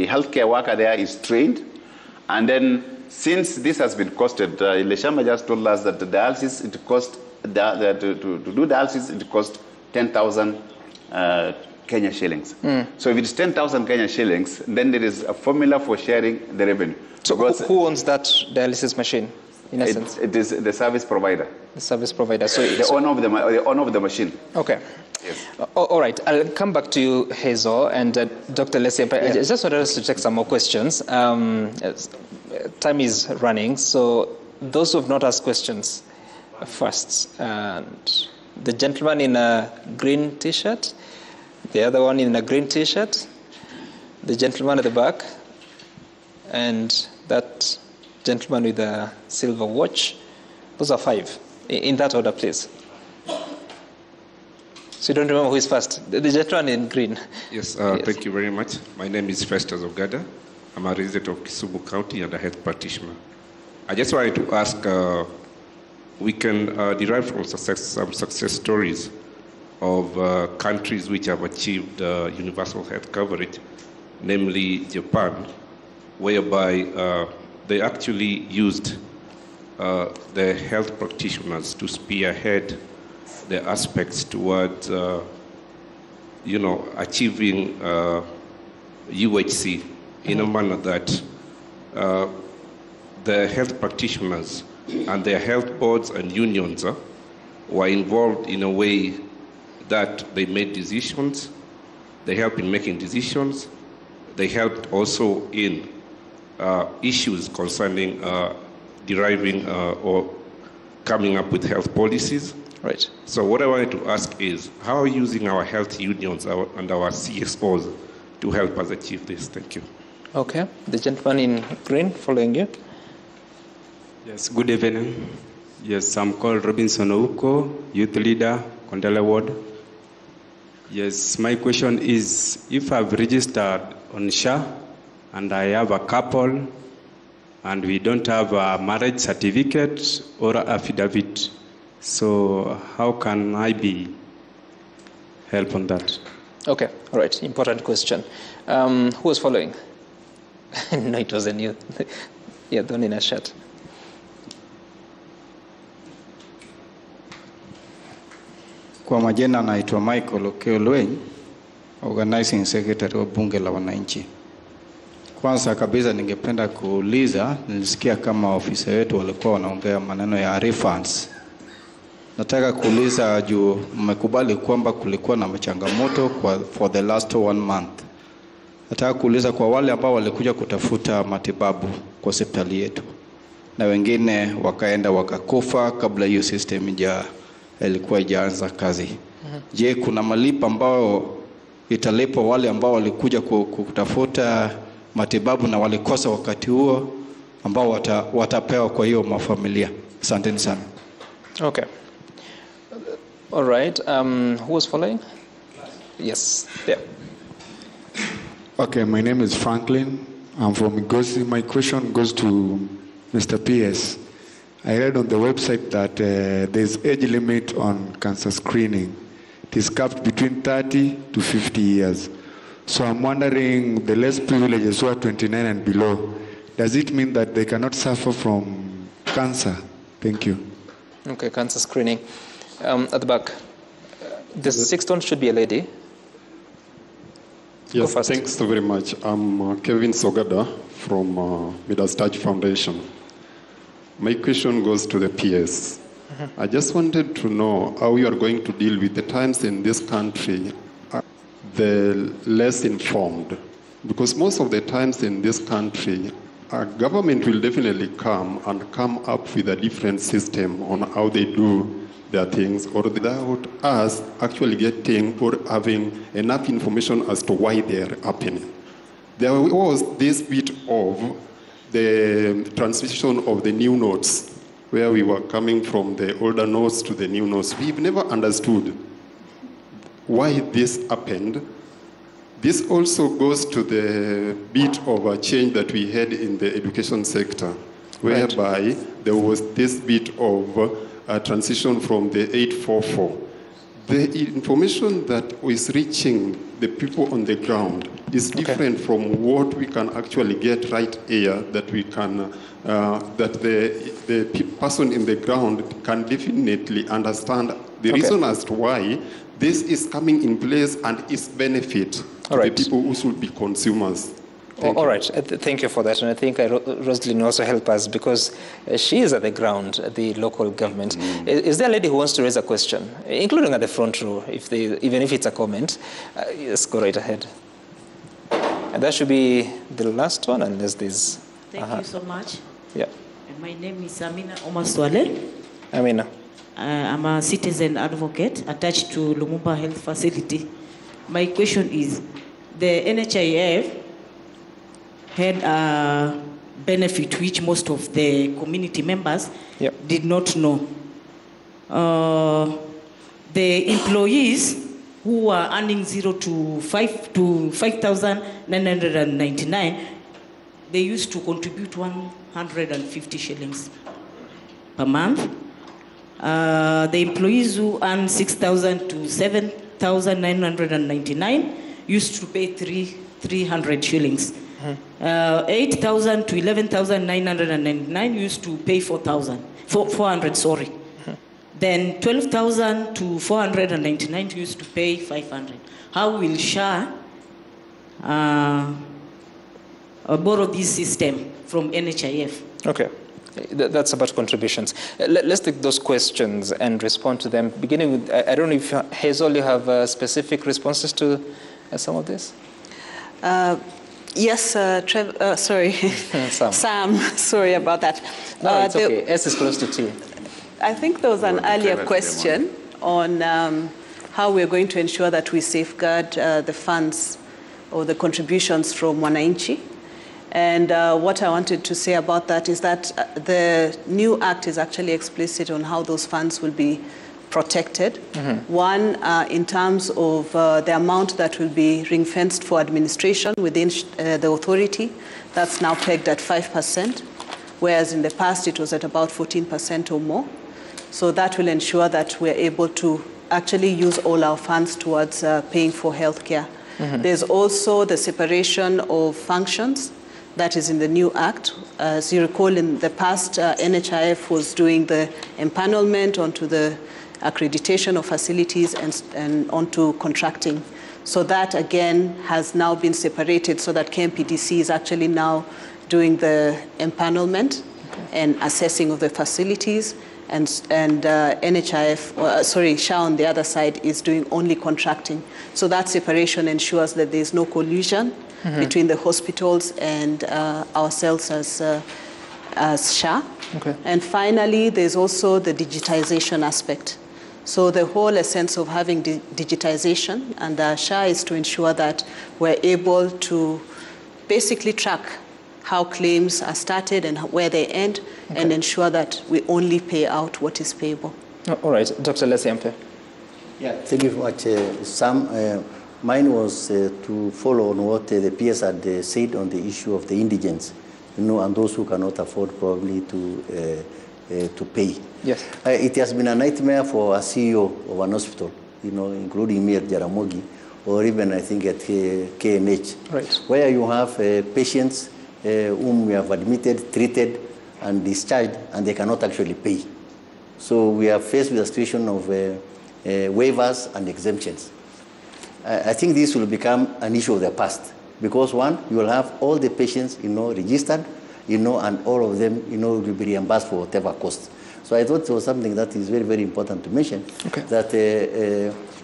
healthcare worker there is trained, and then since this has been costed, Leshamba just told us that the dialysis, it cost to do dialysis, it costs 10,000 Kenya shillings. So if it's 10,000 Kenya shillings, then there is a formula for sharing the revenue. So who owns that dialysis machine, in essence? It is the service provider. The service provider. So the owner of the machine. Okay. Yes. All right. I'll come back to you, Hazel, and Dr. Leslie. I just wanted us to take some more questions. Time is running, so those who have not asked questions first. And the gentleman in a green T-shirt, the other one in a green T-shirt, the gentleman at the back, and that gentleman with a silver watch. Those are 5. In that order, please. So you don't remember who is first? The gentleman in green. Yes, thank you very much. My name is Festus Ogada. I'm a resident of Kisumu County and a health practitioner. I just wanted to ask, we can derive from some success stories of countries which have achieved universal health coverage, namely Japan, whereby they actually used the health practitioners to spearhead the aspects towards, achieving UHC in a manner that the health practitioners and their health boards and unions were involved in a way that they made decisions, they helped in making decisions, they helped also in issues concerning deriving or coming up with health policies. Right. So what I wanted to ask is, how are we using our health unions and our CSOs to help us achieve this? Thank you. Okay. The gentleman in green following you. Yes, good evening. Yes, I'm called Robinson Ouko, youth leader, Kondele Ward. Yes, my question is, if I've registered on SHA and I have a couple and we don't have a marriage certificate or affidavit, so how can I be help on that? Okay, all right, important question. Who was following? No, it wasn't you. Yeah, the one in a shirt. Kwa majina naitwa Michael Okeolweny, organizing secretary wa bunge la wananchi. Kwanza kabisa ningependa kuuliza, nilisikia kama ofisa wetu walikuwa wanaongea maneno ya refunds. Nataka kuuliza juu mmekubali kwamba kulikuwa na changamoto for the last 1 month Nataka kuuliza kwa wale ambao walikuja kutafuta matibabu kwa hospitali yetu na wengine wakaenda wakakufa kabla hiyo system ilikuwa ijaanza kazi. Je, kuna malipo ambao italipwa wale ambao walikuja kutafuta matibabu na walikosa wakati huo ambao watapewa kwa hiyo mafamilia? Asanteni sana. Okay. All right. Who was following? Yes. Yeah. Okay, my name is Franklin. I'm from Migosi. My question goes to Mr. PS. I read on the website that there's age limit on cancer screening. It is capped between 30 to 50 years. So I'm wondering, the less privileged who are 29 and below, does it mean that they cannot suffer from cancer? Thank you. Okay, cancer screening. At the back. The sixth one should be a lady. Yes, thanks very much. I'm Kevin Sogada from Midas Touch Foundation. My question goes to the PS. I just wanted to know how you are going to deal with the times in this country the less informed. Because most of the times in this country, our government will definitely come up with a different system on how they do their things, or without us actually getting or having enough information as to why they are happening. There was this bit of the transition of the new notes, where we were coming from the older notes to the new notes. We've never understood why this happened. This also goes to the bit of a change that we had in the education sector, whereby there was this bit of a transition from the 844. The information that is reaching the people on the ground is different from what we can actually get right here, that we can, that the person in the ground can definitely understand the reason as to why this is coming in place and its benefit to the people who should be consumers. All right. Thank you for that. And I think Rosalind will also help us because she is at the ground, at the local government. Is there a lady who wants to raise a question, including at the front row, even if it's a comment? Yes, go right ahead. And that should be the last one, unless there's... Thank you so much. Yeah. And my name is Amina Omaswale. Amina. I'm a citizen advocate attached to Lumumba Health Facility. My question is, the NHIF had a benefit which most of the community members did not know. The employees who are earning 0 to 5,999, they used to contribute 150 shillings per month. The employees who earn 6,000 to 7,999 used to pay 300 shillings. 8,000 to 11,999 used to pay 400, sorry. Then 12,000 to 499 used to pay 500. How will SHA borrow this system from NHIF? Okay. That's about contributions. Let's take those questions and respond to them. Beginning with, I don't know if Hazel, you have specific responses to some of this? Yes, sorry. Sam, sorry about that. No, it's okay. S is close to T. I think there was an earlier question on how we're going to ensure that we safeguard the funds or the contributions from Wananchi. And what I wanted to say about that is that the new act is actually explicit on how those funds will be protected. One, in terms of the amount that will be ring-fenced for administration within the authority, that's now pegged at 5%, whereas in the past it was at about 14% or more. So that will ensure that we're able to actually use all our funds towards paying for healthcare. There's also the separation of functions that is in the new act. As you recall, in the past, NHIF was doing the empanelment onto the accreditation of facilities and onto contracting. So that, again, has now been separated so that KMPDC is actually now doing the empanelment and assessing of the facilities, and SHA on the other side is doing only contracting. So that separation ensures that there is no collusion between the hospitals and ourselves as SHA. Okay. And finally, there's also the digitization aspect. So the whole essence of having digitization and SHA is to ensure that we're able to basically track how claims are started and where they end, and ensure that we only pay out what is payable. All right, Dr. Lesiampe. Yeah, thank you very much. Mine was to follow on what the PS had said on the issue of the indigents, and those who cannot afford probably to pay. Yes. It has been a nightmare for a CEO of an hospital, including me at Jaramogi, or even I think at KNH, right, where you have patients whom we have admitted, treated, and discharged, and they cannot actually pay. So we are faced with a situation of waivers and exemptions. I think this will become an issue of the past, because one, you will have all the patients, registered, and all of them, will be reimbursed for whatever cost. So I thought it was something that is very, very important to mention, that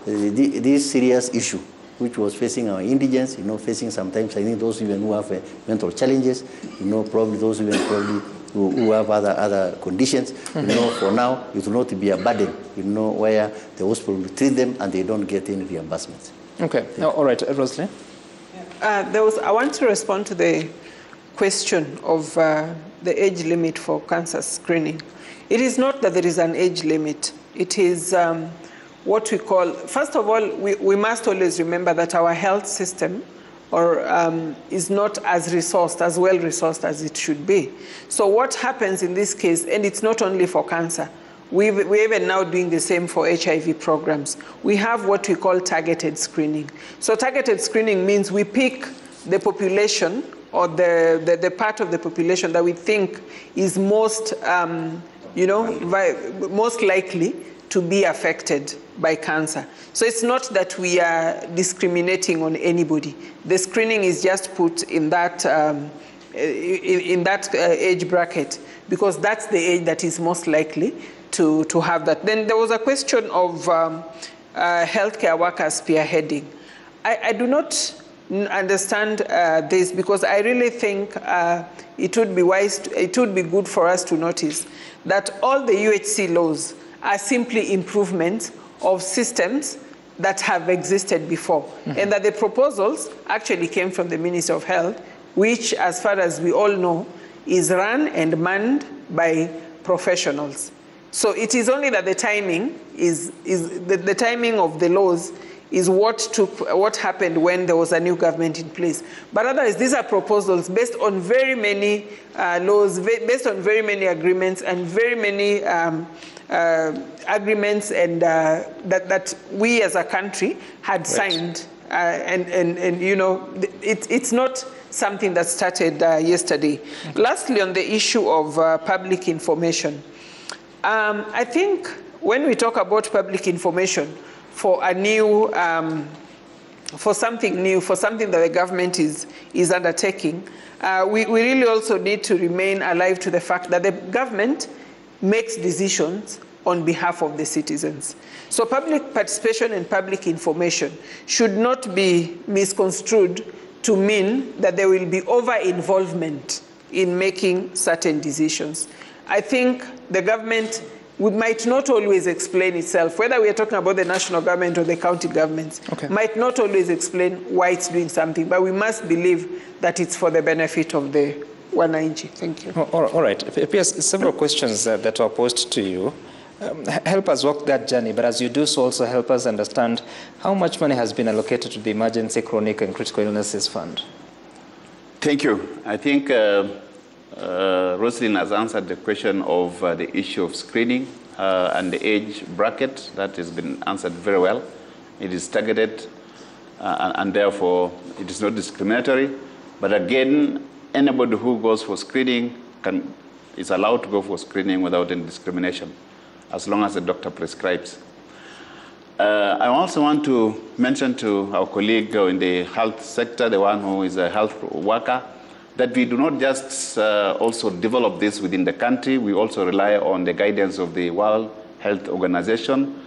this serious issue, which was facing our indigents, facing sometimes, I think those even who have mental challenges, probably those even who have other conditions, for now, it will not be a burden, where the hospital will treat them and they don't get any reimbursements. Okay, all right, Rosalie. I want to respond to the question of the age limit for cancer screening. It is not that there is an age limit. It is what we call, first of all, we must always remember that our health system is not as well-resourced as it should be. So what happens in this case, and it's not only for cancer, we're even now doing the same for HIV programs. We have what we call targeted screening. So targeted screening means we pick the population or the part of the population that we think is most, most likely to be affected by cancer. So it's not that we are discriminating on anybody. The screening is just put in that age bracket, because that's the age that is most likely to have that. Then there was a question of healthcare workers spearheading. I do not understand this, because I really think it would be good for us to notice that all the UHC laws are simply improvements of systems that have existed before, and that the proposals actually came from the Ministry of Health, which, as far as we all know, is run and manned by professionals. So it is only that the timing the timing of the laws is what happened when there was a new government in place. But otherwise, these are proposals based on very many laws, based on very many agreements, and very many agreements and that we as a country had signed. It's not something that started yesterday. Lastly, on the issue of public information, I think when we talk about public information for a new, for something new, for something that the government is undertaking, we really also need to remain alive to the fact that the government makes decisions on behalf of the citizens. So public participation and public information should not be misconstrued to mean that there will be over-involvement in making certain decisions. I think the government might not always explain itself, whether we are talking about the national government or the county governments, might not always explain why it's doing something, but we must believe that it's for the benefit of the wananchi. Thank you. All right. P.S., several questions that were posed to you. Help us walk that journey, but as you do so, also help us understand how much money has been allocated to the Emergency, Chronic and Critical Illnesses Fund. Thank you. I think Roslyn has answered the question of the issue of screening and the age bracket. That has been answered very well. It is targeted and therefore it is not discriminatory. But again, anybody who goes for screening is allowed to go for screening without any discrimination, as long as the doctor prescribes. I also want to mention to our colleague in the health sector, the one who is a health worker, that we do not just also develop this within the country, we also rely on the guidance of the World Health Organization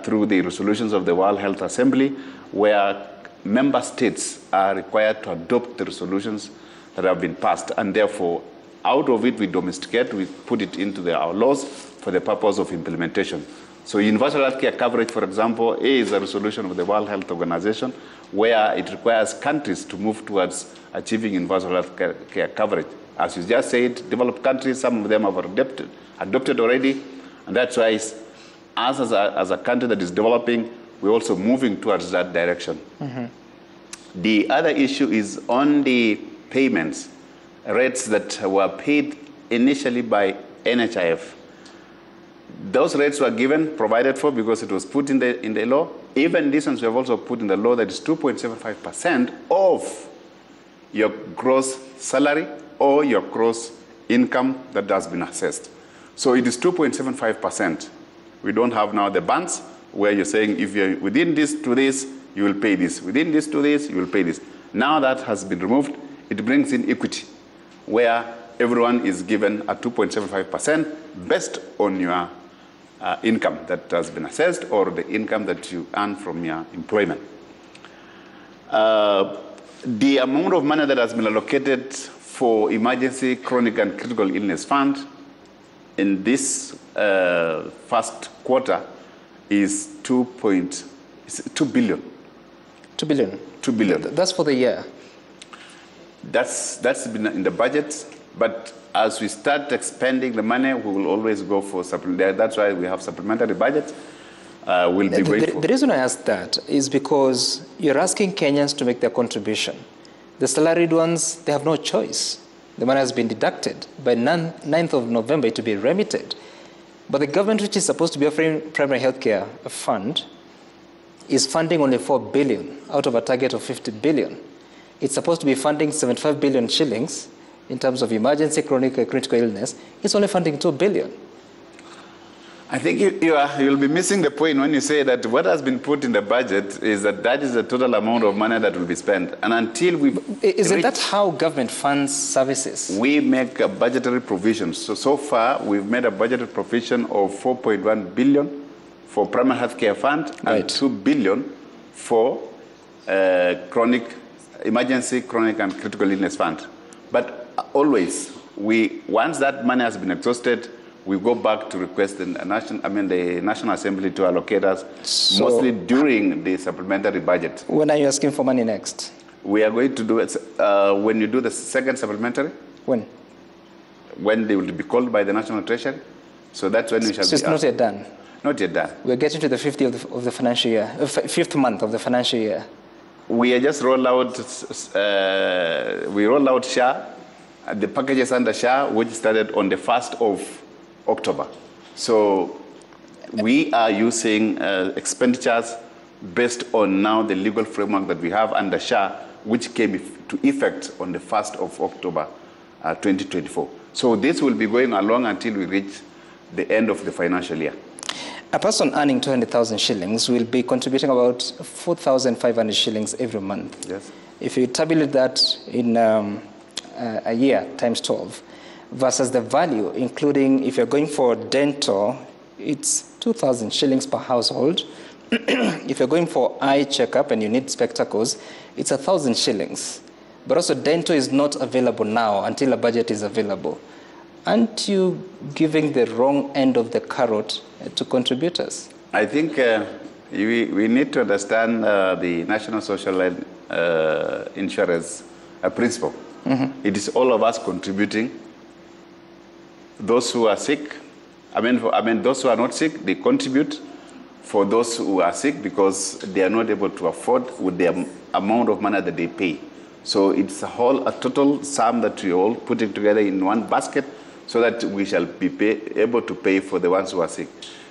through the resolutions of the World Health Assembly, where member states are required to adopt the resolutions that have been passed, and therefore, out of it, we domesticate, we put it into our laws for the purpose of implementation. So universal healthcare coverage, for example, is a resolution of the World Health Organization where it requires countries to move towards achieving universal healthcare coverage. As you just said, developed countries, some of them have adopted already, and that's why us as a country that is developing, we're also moving towards that direction. The other issue is on the payments, rates that were paid initially by NHIF. Those rates were given, provided for, because it was put in the law. Even this ones we have also put in the law that is 2.75% of your gross salary or your gross income that has been assessed. So it is 2.75%. We don't have now the bands where you're saying if you're within this to this, you will pay this. Within this to this, you will pay this. Now that has been removed, it brings in equity, where everyone is given a 2.75% based on your income that has been assessed or the income that you earn from your employment. The amount of money that has been allocated for emergency, chronic, and critical illness fund in this first quarter is 2 billion. 2 billion? 2 billion. That's for the year? That's been in the budget, but as we start expending the money, we will always go for supplementary. That's why we have supplementary budget. We'll be grateful. The reason I ask that is because you're asking Kenyans to make their contribution. The salaried ones, they have no choice. The money has been deducted. By 9th of November, it will be remitted. But the government, which is supposed to be offering primary health care fund, is funding only 4 billion out of a target of 50 billion. It's supposed to be funding 75 billion shillings in terms of emergency, chronic, and critical illness. It's only funding 2 billion. I think you'll be missing the point when you say that what has been put in the budget is that is the total amount of money that will be spent. And until we... Isn't that how government funds services? We make a budgetary provisions. So far, we've made a budgetary provision of 4.1 billion for primary health care fund and 2 billion for emergency, chronic, and critical illness fund. But always, once that money has been exhausted, we go back to request the National Assembly to allocate us, mostly during the supplementary budget. When are you asking for money next? We are going to do it when you do the second supplementary. When? When they will be called by the National Treasury. So that's when we shall be it's not yet done? Not yet done. We're getting to the 50th of the financial year, 5th month of the financial year. We are just roll out SHA, the packages under SHA, which started on the 1st of October. So we are using expenditures based on now the legal framework that we have under SHA, which came to effect on the 1st of October 2024. So this will be going along until we reach the end of the financial year. A person earning 200,000 shillings will be contributing about 4,500 shillings every month. Yes. If you tabulate that in a year times 12, versus the value, including if you're going for dental, it's 2,000 shillings per household. If you're going for eye checkup and you need spectacles, it's 1,000 shillings. But also dental is not available now until a budget is available. Aren't you giving the wrong end of the carrot to contributors? I think we need to understand the National Social Insurance principle. It is all of us contributing. Those who are sick, those who are not sick, they contribute for those who are sick because they are not able to afford with the amount of money that they pay. So it's a total sum that we all putting together in one basket so that we shall be able to pay for the ones who are sick.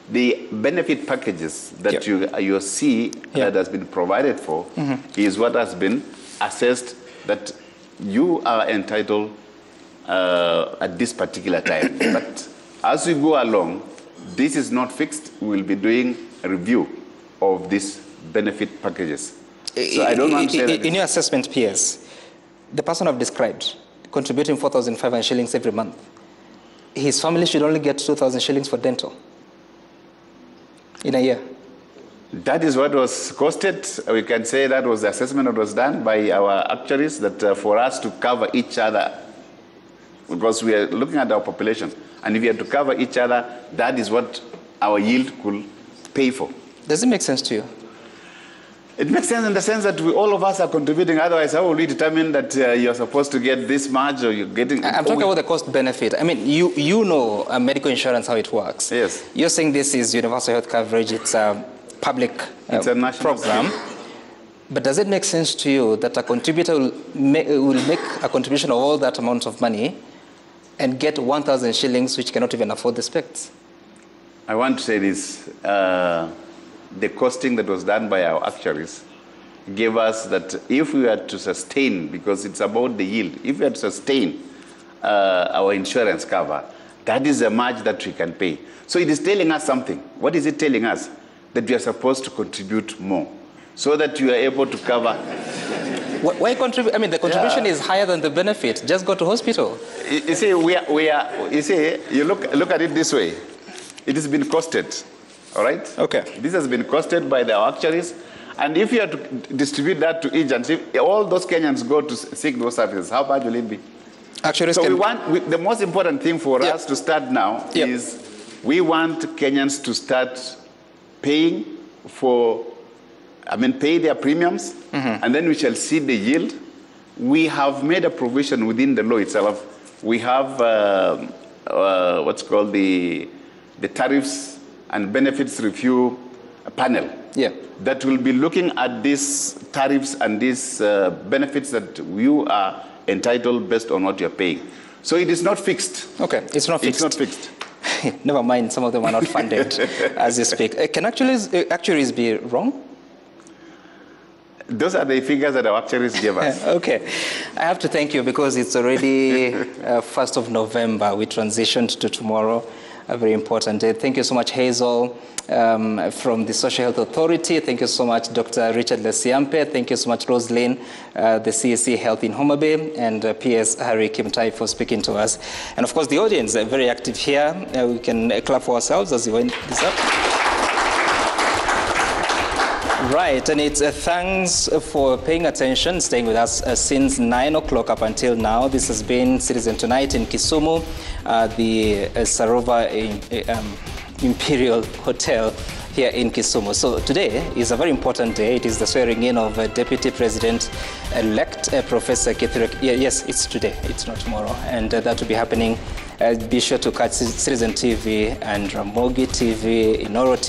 The benefit packages that you see that has been provided for is what has been assessed that you are entitled at this particular time. But as we go along, this is not fixed. We will be doing a review of these benefit packages. So I don't want to say that in your assessment, PS, the person I've described contributing 4,500 shillings every month. His family should only get 2,000 shillings for dental in a year. That is what was costed. We can say that was the assessment that was done by our actuaries, that for us to cover each other, because we are looking at our population, and if we have to cover each other, that is what our yield could pay for. Does it make sense to you? It makes sense in the sense that all of us are contributing. Otherwise, how will we determine that you're supposed to get this much or you're getting... I'm talking about the cost benefit. I mean, you know medical insurance, how it works. Yes. You're saying this is universal health coverage. It's a public it's a national program. scheme. But does it make sense to you that a contributor will make a contribution of all that amount of money and get 1,000 shillings, which cannot even afford the specs? I want to say this. The costing that was done by our actuaries gave us that if we were to sustain, because it's about the yield, if we had to sustain our insurance cover, that is the much that we can pay. So it is telling us something. What is it telling us? That we are supposed to contribute more so that you are able to cover. Why contribute? I mean, the contribution is higher than the benefit. Just go to hospital. You see, you look at it this way. It has been costed. All right? Okay. This has been costed by the actuaries. And if you have to distribute that to each, and if all those Kenyans go to seek those services, how bad will it be? Actuaries so the most important thing for us to start now is we want Kenyans to start paying pay their premiums, and then we shall see the yield. We have made a provision within the law itself. We have what's called the tariffs and benefits review panel that will be looking at these tariffs and these benefits that you are entitled based on what you're paying. So it is not fixed. Okay, it's not fixed. It's not fixed. Never mind, some of them are not funded as you speak. Can actuaries be wrong? Those are the figures that our actuaries gave us. Okay. I have to thank you because it's already 1st of November. We transitioned to tomorrow. A very important day. Thank you so much, Hazel, from the Social Health Authority. Thank you so much, Dr. Richard Lesiampe. Thank you so much, Roslyn, the CSC Health in Homa Bay, and PS Harry Kimtai for speaking to us. And of course, the audience are very active here. We can clap for ourselves as we wind this up. Right, and it's thanks for paying attention, staying with us since 9 o'clock up until now. This has been Citizen Tonight in Kisumu, the Sarova Imperial Hotel here in Kisumu. So today is a very important day. It is the swearing in of Deputy President-elect Professor Kithure. Yes, it's today. It's not tomorrow. And that will be happening. Be sure to catch Citizen TV and Ramogi TV, Inoro TV.